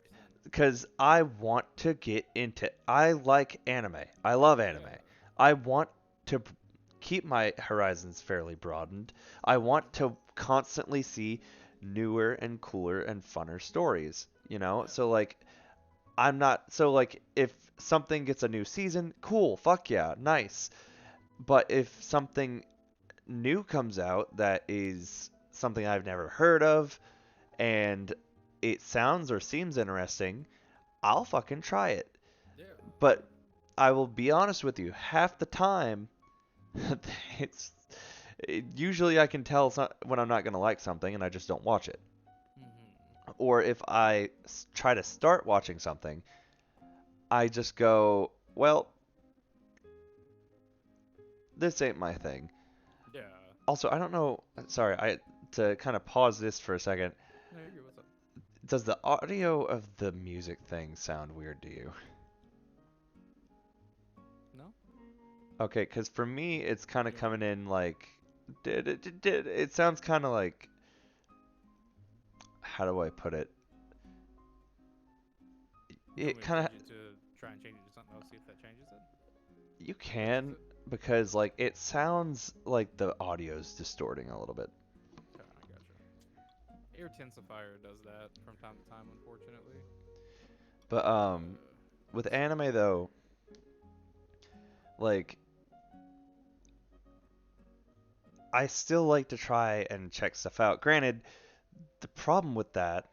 because I want to get into. I like anime. I love anime. Yeah. I want to keep my horizons fairly broadened. I want to constantly see newer and cooler and funner stories. Yeah. So like I'm not so like if something gets a new season, cool, fuck yeah, nice. But if something new comes out that is something I've never heard of and it sounds or seems interesting, I'll fucking try it. Yeah. But I will be honest with you, half the time it's usually I can tell when I'm not going to like something and I just don't watch it. Or if I try to start watching something, I just go, well, this ain't my thing. Yeah. Also, I don't know. Sorry, to kind of pause this for a second. No, you're good. What's up? Does the audio of the music thing sound weird to you? No. Okay, because for me, it's kind of Yeah. coming in like, it sounds kind of like, how do I put it? You want It me kind of, to try and change it to something else, see if that changes it? you can, because like it sounds like the audio's distorting a little bit. Okay, I gotcha. Air Tensifier does that from time to time, unfortunately. But with anime though, like I still like to try and check stuff out. Granted, the problem with that.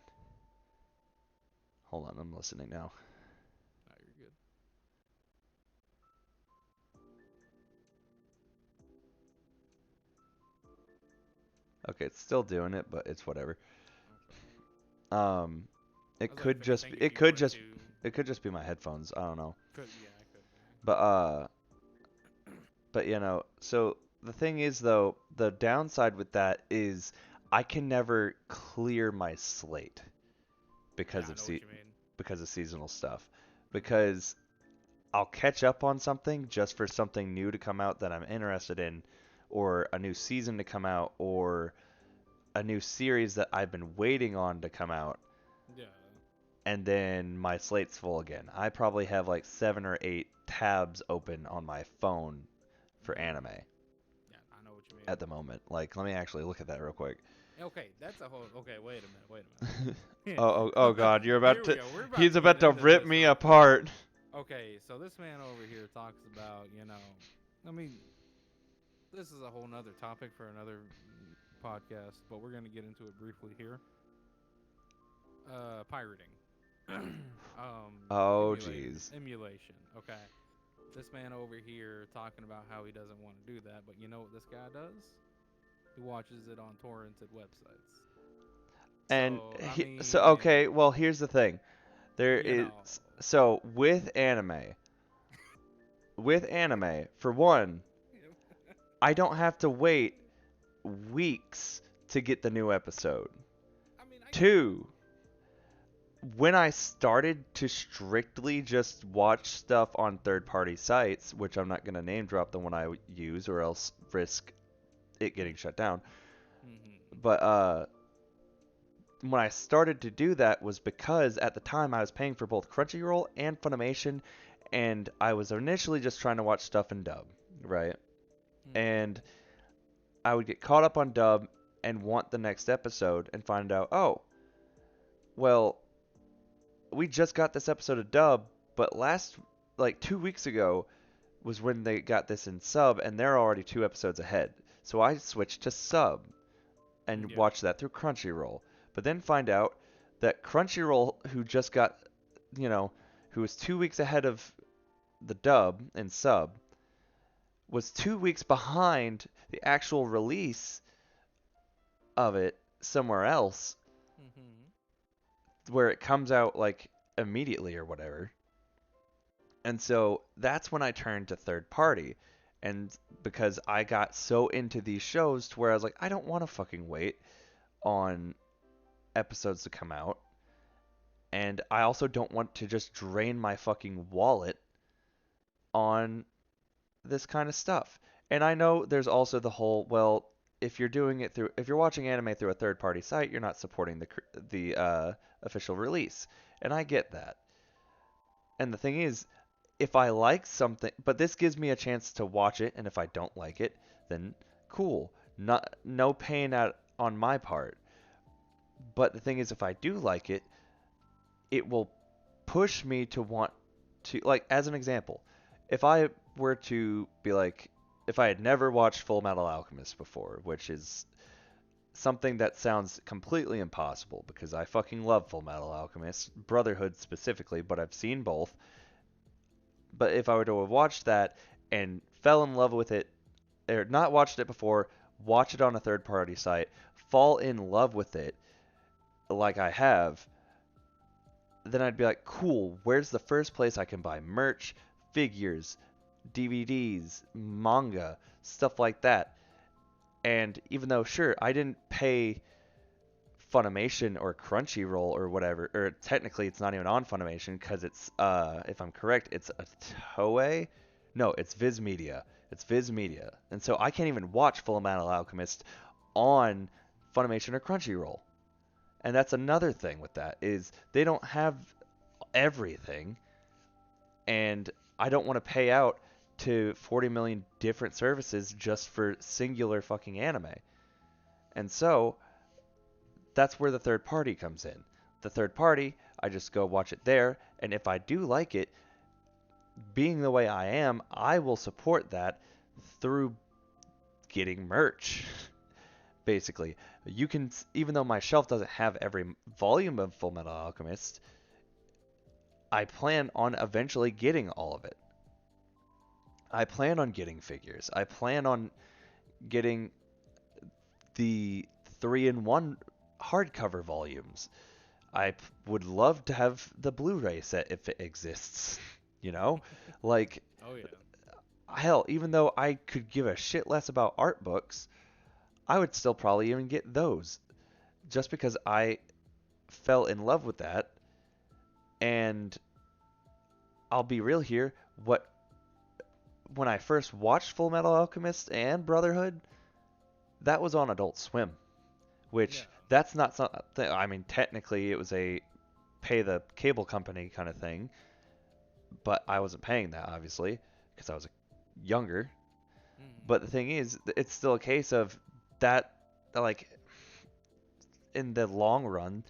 Hold on, I'm listening now. No, you're good. Okay, it's still doing it, but it's whatever. It I was like, could if just anything, be, if you wanted to, it could just be my headphones. I don't know. could yeah, it could be. But so the thing is though, the downside with that is I can never clear my slate because Yeah, I of know what you mean. because of seasonal stuff. Because I'll catch up on something just for something new to come out that I'm interested in, or a new season to come out, or a new series that I've been waiting on to come out, Yeah. and then my slate's full again. I probably have like 7 or 8 tabs open on my phone for anime Yeah, I know what you mean. at the moment. Like, let me actually look at that real quick. Okay, that's a whole. Okay, wait a minute. Wait a minute. Oh God, you're Here about we to. go. We're about He's to about get to into rip this, me right? apart. Okay, so this man over here talks about, I mean, this is a whole nother topic for another podcast, but we're gonna get into it briefly here. Pirating. Oh jeez. Emulation. Okay. This man over here talking about how he doesn't want to do that, but you know what this guy does? He watches it on torrented websites. And So, I so mean, okay, well here's the thing. There you is know. so with anime, for one, I don't have to wait weeks to get the new episode. I mean, I get Two, when I started to strictly just watch stuff on third-party sites, which I'm not going to name drop the one I use or else risk it getting shut down. But when I started to do that was because at the time I was paying for both Crunchyroll and Funimation, and I was initially just trying to watch stuff in dub, right? And I would get caught up on dub and want the next episode and find out, oh, well, we just got this episode of dub, but like 2 weeks ago, was when they got this in sub, and they're already 2 episodes ahead. So I switched to sub and watched that through Crunchyroll. But then find out that Crunchyroll, who just got, who was 2 weeks ahead of the dub and sub, was 2 weeks behind the actual release of it somewhere else, where it comes out like immediately or whatever. And so that's when I turned to third party. And because I got so into these shows to where I was like, I don't want to fucking wait on episodes to come out. And I also don't want to just drain my fucking wallet on this kind of stuff. And I know there's also the whole, well, if you're watching anime through a third party site, you're not supporting the official release. And I get that. And the thing is, if I like something, but this gives me a chance to watch it, and if I don't like it, then cool. No pain on my part. But the thing is, if I do like it, it will push me to want to, like, as an example, if I were to be like, if I had never watched Full Metal Alchemist before, which is something that sounds completely impossible because I fucking love Full Metal Alchemist, Brotherhood specifically, but I've seen both. But if I were to have watched that and fell in love with it, or not watched it before, watch it on a third party site, fall in love with it like I have, then I'd be like, cool, where's the first place I can buy merch, figures, DVDs, manga, stuff like that? And even though, sure, I didn't pay Funimation or Crunchyroll or whatever, or technically it's not even on Funimation because it's, if I'm correct, it's a Toei. No, it's Viz Media. It's Viz Media. And so I can't even watch Full Metal Alchemist on Funimation or Crunchyroll. And that's another thing with that is they don't have everything, and I don't want to pay out to 40 million different services just for singular fucking anime. And so that's where the third party comes in. The third party, I just go watch it there, and if I do like it, being the way I am, I will support that through getting merch. Basically, you can, even though my shelf doesn't have every volume of Full Metal Alchemist, I plan on eventually getting all of it. I plan on getting figures. I plan on getting the 3-in-1 hardcover volumes. Would love to have the Blu-ray set if it exists. Like, Oh yeah. hell, even though I could give a shit less about art books, I would still probably even get those, just because I fell in love with that. And I'll be real here, when I first watched Full Metal Alchemist and Brotherhood, that was on Adult Swim, which that's not something. I mean, technically it was a pay the cable company kind of thing, but I wasn't paying that obviously because I was younger. Mm. But the thing is, it's still a case of that, like, in the long run,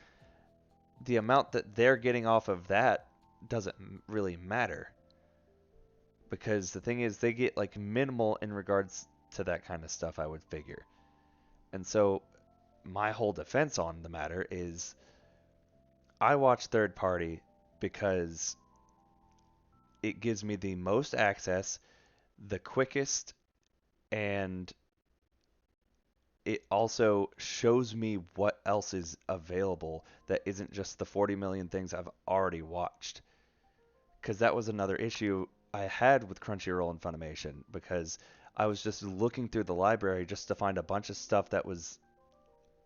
the amount that they're getting off of that doesn't really matter. Because the thing is, they get like minimal in regards to that kind of stuff, I would figure. And so, my whole defense on the matter is I watch third party because it gives me the most access, the quickest, and it also shows me what else is available that isn't just the 40 million things I've already watched. Because that was another issue I had with Crunchyroll and Funimation, because I was just looking through the library just to find a bunch of stuff that was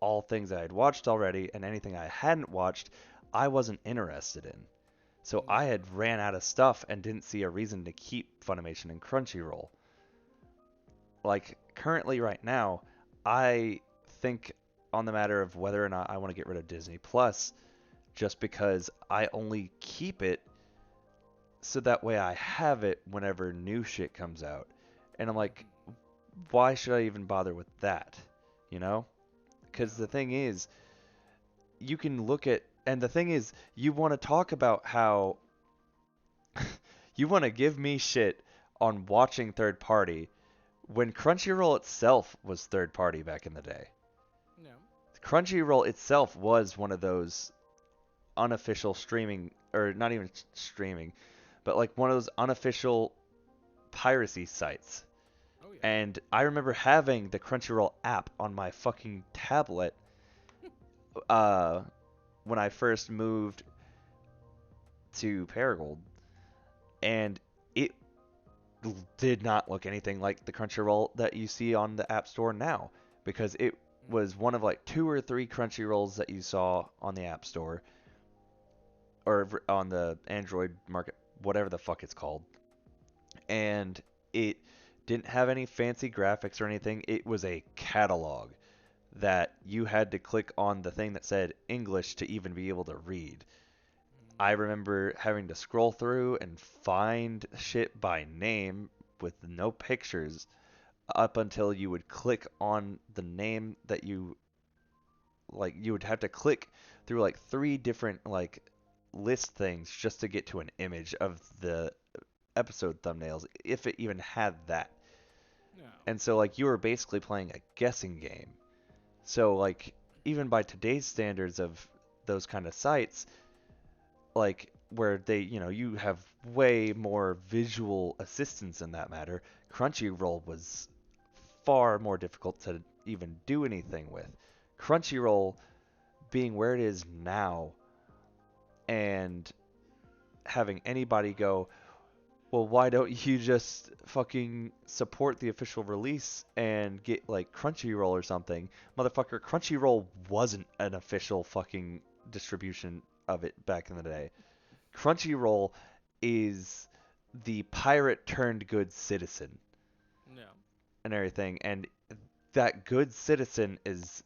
all things I had watched already, and anything I hadn't watched, I wasn't interested in. So I Yeah. had ran out of stuff and didn't see a reason to keep Funimation and Crunchyroll. Like currently right now, I think on the matter of whether or not I want to get rid of Disney Plus just because I only keep it so that way I have it whenever new shit comes out. And I'm like, Mm-hmm. why should I even bother with that? You know? Because the Yeah. thing is, you can look at, and the thing is, you want to talk about how you want to give me shit on watching third party when Crunchyroll itself was third party back in the day. Yeah. Crunchyroll itself was one of those unofficial streaming, or not even streaming, but like one of those unofficial piracy sites. Oh yeah. And I remember having the Crunchyroll app on my fucking tablet uh, when I first moved to Paragold, and it did not look anything like the Crunchyroll that you see on the App Store now, because it was Mm-hmm. one of like two or three Crunchyrolls that you saw on the App Store or on the Android market, whatever the fuck it's called. And it didn't have any fancy graphics or anything. It was a catalog that you had to click on the thing that said English to even be able to read. I Mm-hmm. remember having to scroll through and find shit by name with no pictures up until you would click on the name that you would have to click through like three different like list things just to get to an image of the episode thumbnails if it even had that. Yeah. And so like you were basically playing a guessing game. So like even by today's standards of those kind of sites, like where they, you have way more visual assistance in that matter, Crunchyroll was far more difficult to even do anything with. Crunchyroll being where it is now and having anybody go, well, why don't you just fucking support the official release and get like Crunchyroll or something? Motherfucker, Crunchyroll wasn't an official fucking distribution of it back in the day. Crunchyroll is the pirate turned good citizen Yeah. and everything, and that good citizen is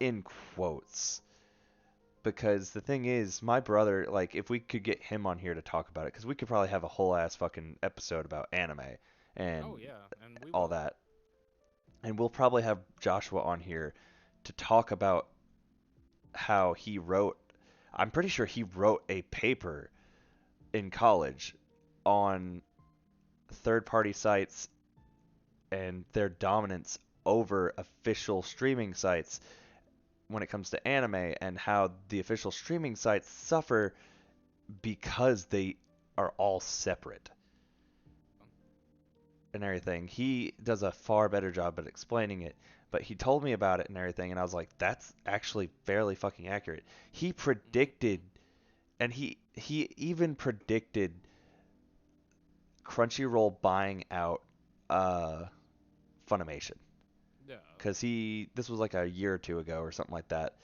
in quotes because the thing is, my brother, like, if we could get him on here to talk about it, because we could probably have a whole ass fucking episode about anime Oh and yeah. And we all will. that, and we'll probably have Joshua on here to talk about how he wrote. I'm pretty sure he wrote a paper in college on third-party sites and their dominance over official streaming sites when it comes to anime and how the official streaming sites suffer because they are all separate and everything. He does a far better job at explaining it, but he told me about it and everything, and I was like, that's actually fairly fucking accurate. He predicted, Mm-hmm. and he even predicted Crunchyroll buying out uh, Funimation Yeah. because this was like a year or two ago or something like that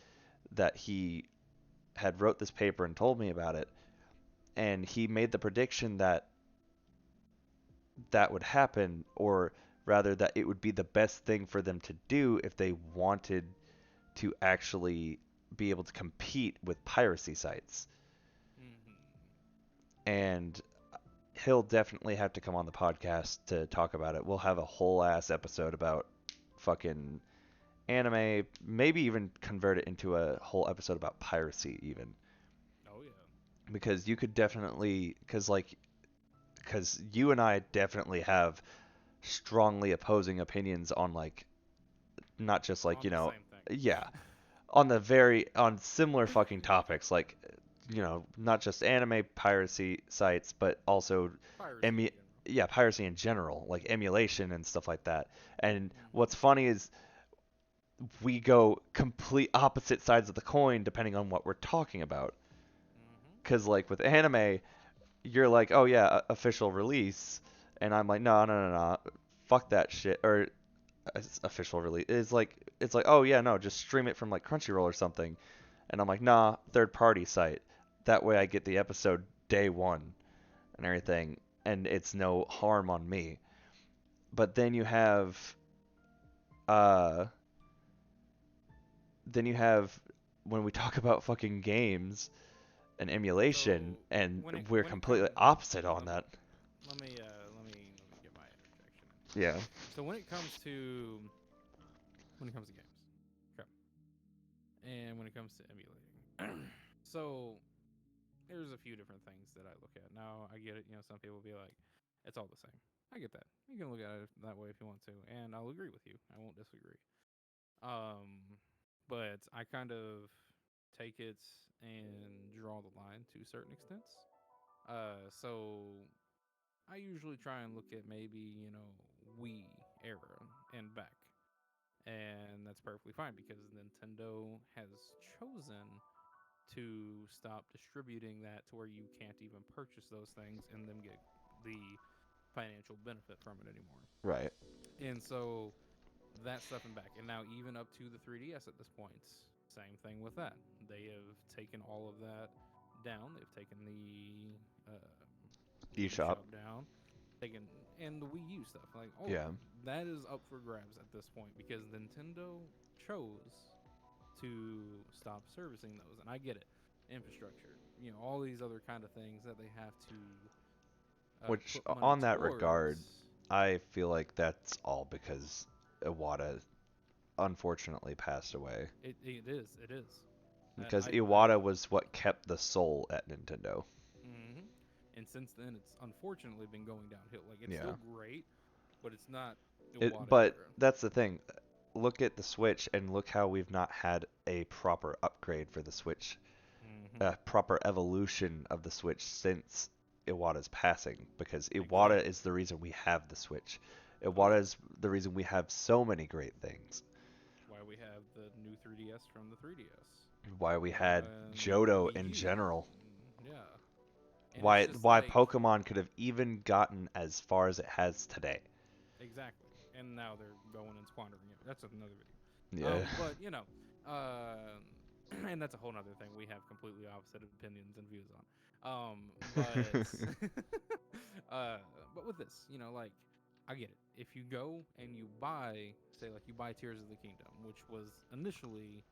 that he had wrote this paper and told me about it, and he made the prediction that that would happen, or rather that it would be the best thing for them to do if they wanted to actually be able to compete with piracy sites. Mm-hmm. And he'll definitely have to come on the podcast to talk about it. We'll have a whole ass episode about fucking anime, maybe even convert it into a whole episode about piracy even. Oh yeah. Because you could definitely, because you and I definitely have strongly opposing opinions on like not just like, On the same thing. yeah, on similar fucking topics like not just anime piracy sites but also Piracy in emu general. yeah, piracy in general, like emulation and stuff like that. And Hmm. what's funny is we go complete opposite sides of the coin depending on what we're talking about. Hmm. Cuz like with anime, you're like, "Oh yeah, official release." And I'm like, "No, no, no, no. Fuck that shit." Or official release. It's like, "Oh yeah, no, just stream it from like Crunchyroll or something." And I'm like, "Nah, third party site. That way I get the episode day 1 and everything and it's no harm on me." But uh then you have when we talk about fucking games and emulation, So and when it we're when it comes, completely opposite on let, that. let me get my interjection in. Yeah. So when it comes to games, okay, and when it comes to emulating, so there's a few different things that I look at. Now I get it. Some people will be like, it's all the same. I get that. You can look at it that way if you want to, and I'll agree with you. I won't disagree. Um, but I kind of take it and draw the line to certain extents. So I usually try and look at maybe Wii era and back, and that's perfectly fine because Nintendo has chosen to stop distributing that to where you can't even purchase those things and then get the financial benefit from it anymore. Right. And so that stuff and back. And now even up to the 3DS at this point, same thing with that. They have taken all of that down. They've taken the eShop. eShop down, taken and the Wii U stuff. Like all of Yeah. it. That is up for grabs at this point because Nintendo chose to stop servicing those. And I get it. Infrastructure, all these other kind of things that they have to Which, put money on that regard, towards. I feel like that's all because Iwata unfortunately passed away. It is. It is. And Because Iwata was what kept the soul at Nintendo. hmm And since then, it's unfortunately been going downhill. Like it's Yeah. still great, but it's not It, Iwata but era. that's the thing. Look at the Switch and look how we've not had a proper upgrade for the Switch, Hmm. a proper evolution of the Switch since Iwata's passing. Because Iwata Exactly. is the reason we have the Switch. Oh yeah. Iwata is the reason we have so many great things. Why we have the new 3DS from the 3DS. Why we had The Johto Wii in U. general. Yeah. And it's just Why like Pokemon could have even gotten as far as it has today. exactly. And now they're going and squandering it. That's another video. Yeah. But uh, and that's a whole other thing we have completely opposite opinions and views on. But uh, but with this, like I get it. If you go and you buy, say, like you buy Tears of the Kingdom, which was initially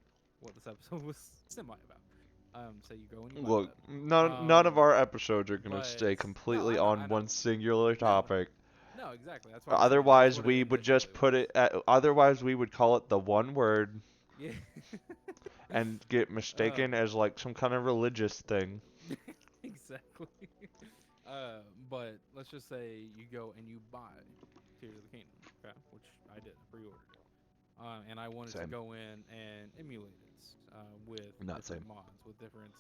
what this episode was semi about. Say you go and you buy Look, that. none of our episodes are gonna But stay no, completely I on know. one singular No, topic. no, exactly. That's what I'm saying. That's Otherwise, what it we would initially just put was. it at, otherwise we would call it the one word Yeah. and get um, mistaken as like some kind of religious thing. exactly. But let's just say you go and you buy Tears of the Kingdom, okay? Which I did, I pre-ordered it, and I wanted to Same. go in and emulate it with Not different same. mods, with different,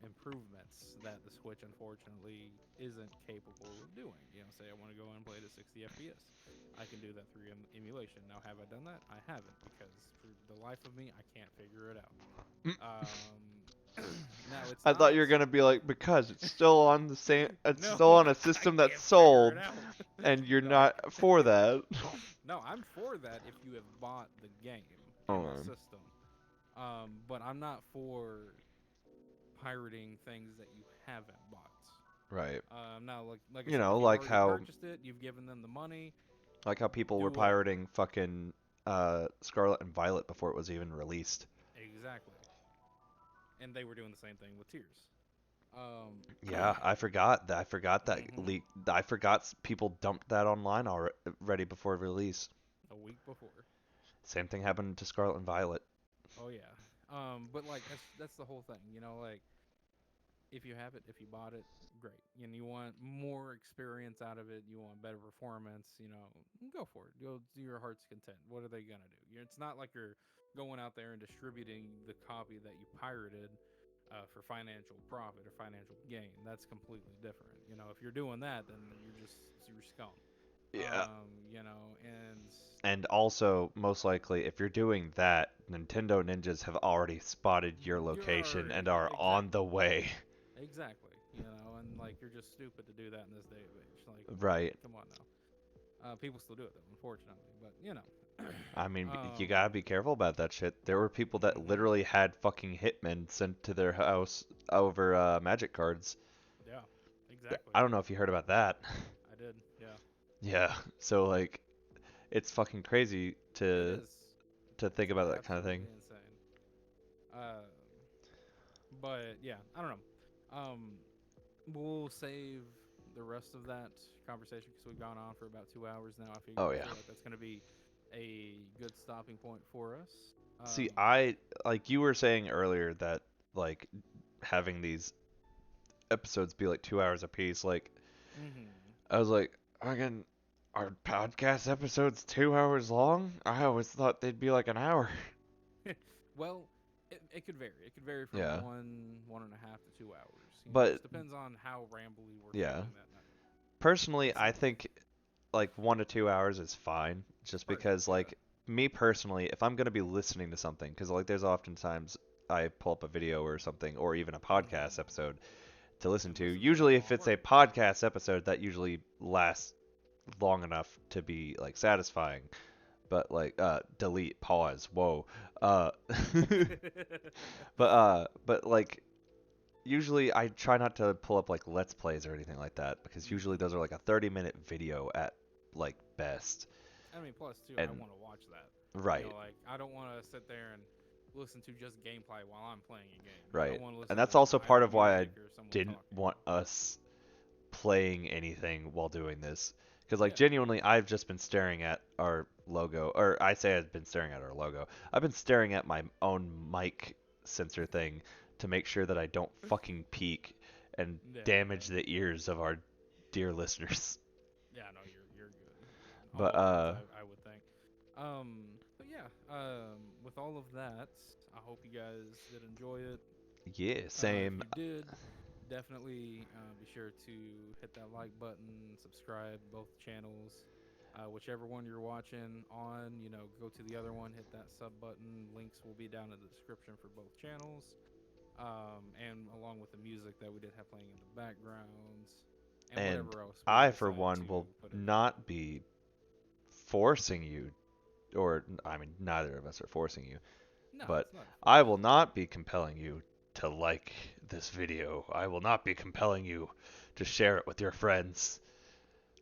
improvements that the Switch unfortunately isn't capable of doing. Say I want to go in and play it at 60 FPS. I can do that through emulation. Now, have I done that? I haven't because for the life of me, I can't figure it out. Now it's I thought not. you were gonna be like, because it's still on the same, it's No, still on a I system that's can't figure it sold, out. and you're No, I not for that. no, I'm for that if you have bought the game and the Okay. system. But I'm not for pirating things that you haven't bought. Right. Now, like I You said, know, if you've already purchased it, you've given them the money. like how people Do were whatever. pirating fucking Scarlet and Violet before it was even released. Exactly. And they were doing the same thing with Tears. Yeah, I forgot that. I forgot that hmm leak. I forgot people dumped that online already before release. a week before. Same thing happened to Scarlet and Violet. Oh yeah. But like that's the whole thing, you know, like if you have it, if you bought it, great. You know, you want more experience out of it, you want better performance, you know, go for it. Go to your heart's content. What are they gonna do? It's not like you're going out there and distributing the copy that you pirated for financial profit or financial gain. That's completely different. You know, if you're doing that, then you're scum. Yeah. You know, and And also, most likely, if you're doing that, Nintendo ninjas have already spotted your you're location and already are on the exactly. way. Exactly. You know, and like you're just stupid to do that in this day of age. Like, Right. come on now. People still do it though, unfortunately. But you know. I mean, you um. gotta be careful about that shit. There were people that hmm literally had fucking hitmen sent to their house over magic cards. Yeah. Exactly. I don't know if you heard about that. I did. Yeah. Yeah. So like, it's fucking crazy It to is. think It's about that kind of thing. absolutely insane. Um. But yeah, I don't know. We'll save the rest of that conversation because we've gone on for about 2 hours now. Oh I yeah. feel like that's going to be a good stopping point for us. See, Um. I like you were saying earlier that like having these episodes be like 2 hours a piece. Like hmm I was like, again, are podcast episodes 2 hours long? I always thought they'd be like an hour. well, it could vary. It could vary from Yeah, 1.5 to 2 hours. You know, but just depends on how rambly we're yeah, feeling that night. personally, It's I think like 1 to 2 hours is fine. Just perfect. because Yeah. like me personally, if I'm gonna be listening to something, because like there's oftentimes I pull up a video or something, or even a podcast hmm episode to listen And to. listen to it Usually, while if I'm it's a working. podcast episode, that usually lasts long enough to be like satisfying. But like, delete, pause, whoa. Uh, but like, usually I try not to pull up like Let's Plays or anything like that because usually those are hmm like a 30-minute video at like best. I mean, plus too, I And want to watch that. You know, right, like I don't want to sit there and listen to just gameplay while I'm playing a game. You know, I right. want to And listen that's to also part either of why I music or someone didn't talking. want us playing anything while doing this. Because, like, Yeah. genuinely, I've just been staring at our logo, or I say I've been staring at our logo. I've been staring at my own mic sensor thing to make sure that I don't fucking peak and Yeah. damage the ears of our dear listeners. Yeah. No, you're good. In But, all things, I would think. But yeah. With all of that, I hope you guys did enjoy it. yeah, If same. you did, definitely be sure to hit that like button, subscribe both channels. Whichever one you're watching on, you know, go to the other one, hit that sub button. Links will be down in the description for both channels, and along with the music that we did have playing in the backgrounds, and And whatever else we I, for decide one, to will put in there. not be forcing you, or, I mean, neither of us are forcing you. No, But it's not a I force. will not be compelling you to like this video. I will not be compelling you to share it with your friends.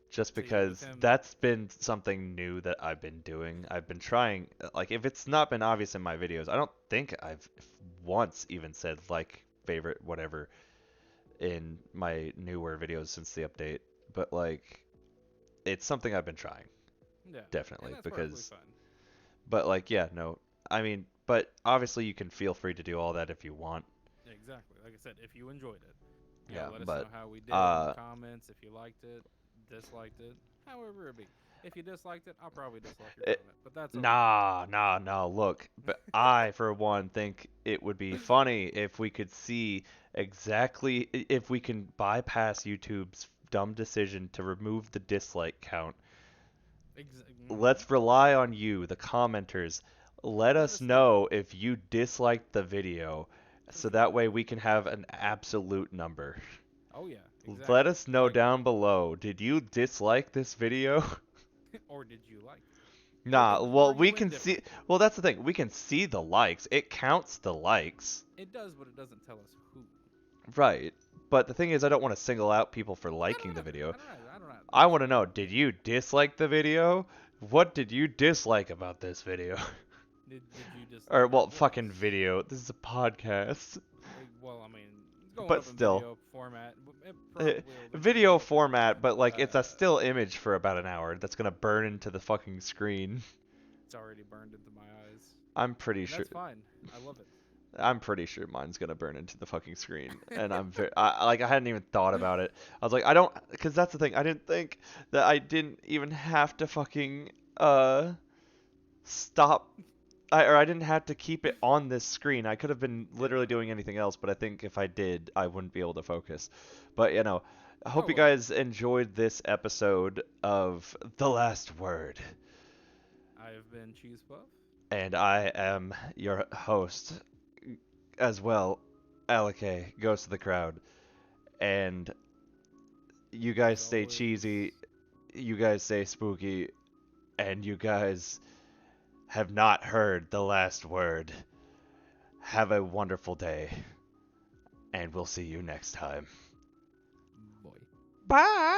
Just See, with because him, that's been something new that I've been doing. I've been trying, like, if it's not been obvious in my videos, I don't think I've once even said like, favorite, whatever in my newer videos since the update. But, like, it's something I've been trying, yeah, and definitely. that's perfectly Because, fine. but, like, yeah, no. I mean, but obviously you can feel free to do all that if you want. Exactly. Like I said, if you enjoyed it, you know, Yeah, let us know but how we did in the uh comments. If you liked it, disliked it, however it be. If you disliked it, I'll probably dislike your it, comment, but that's okay. nah. Look, but I for one think it would be funny if we could see exactly if we can bypass YouTube's dumb decision to remove the dislike count. Let's rely on you, the commenters. Let Let us us know know if you disliked the video for so sure. that way we can have an absolute number. Oh yeah, Let exactly. us know Like, down below. Did you dislike this video? or did you like it? Nah, Were well, we you can see. indifferent? Well, that's the thing. We can see the likes. It counts the likes. It does, but it doesn't tell us who. Right. But the thing is, I don't want to single out people for I don't liking the either. video. I don't either. I That's want to fine. know, did you dislike the video? What did you dislike about this video? Did you Or, dislike our well, fucking voice? video. This is a podcast. Well, I mean, going but up in still. video format. It Uh, probably will Video eventually. format, but like it's a Uh, still image for about an hour that's gonna burn into the fucking screen. it's already burned into my eyes, I'm pretty and sure. that's fine. I love it. I'm pretty sure mine's gonna burn into the fucking screen, and I hadn't even thought about it. I was like, I don't, because that's the thing. I didn't think that I didn't even have to fucking stop, or I didn't have to keep it on this screen. I could have been literally Yeah. doing anything else, but I think if I did, I wouldn't be able to focus. But I Oh hope you well. guys enjoyed this episode of The Last Word, I have been Cheese Puff. and I am your host as well, Alake, Ghost of the Crowd. And you guys As stay always, cheesy, you guys stay spooky, and you guys have not heard the last word. Have a wonderful day, and we'll see you next time. boy. Bye!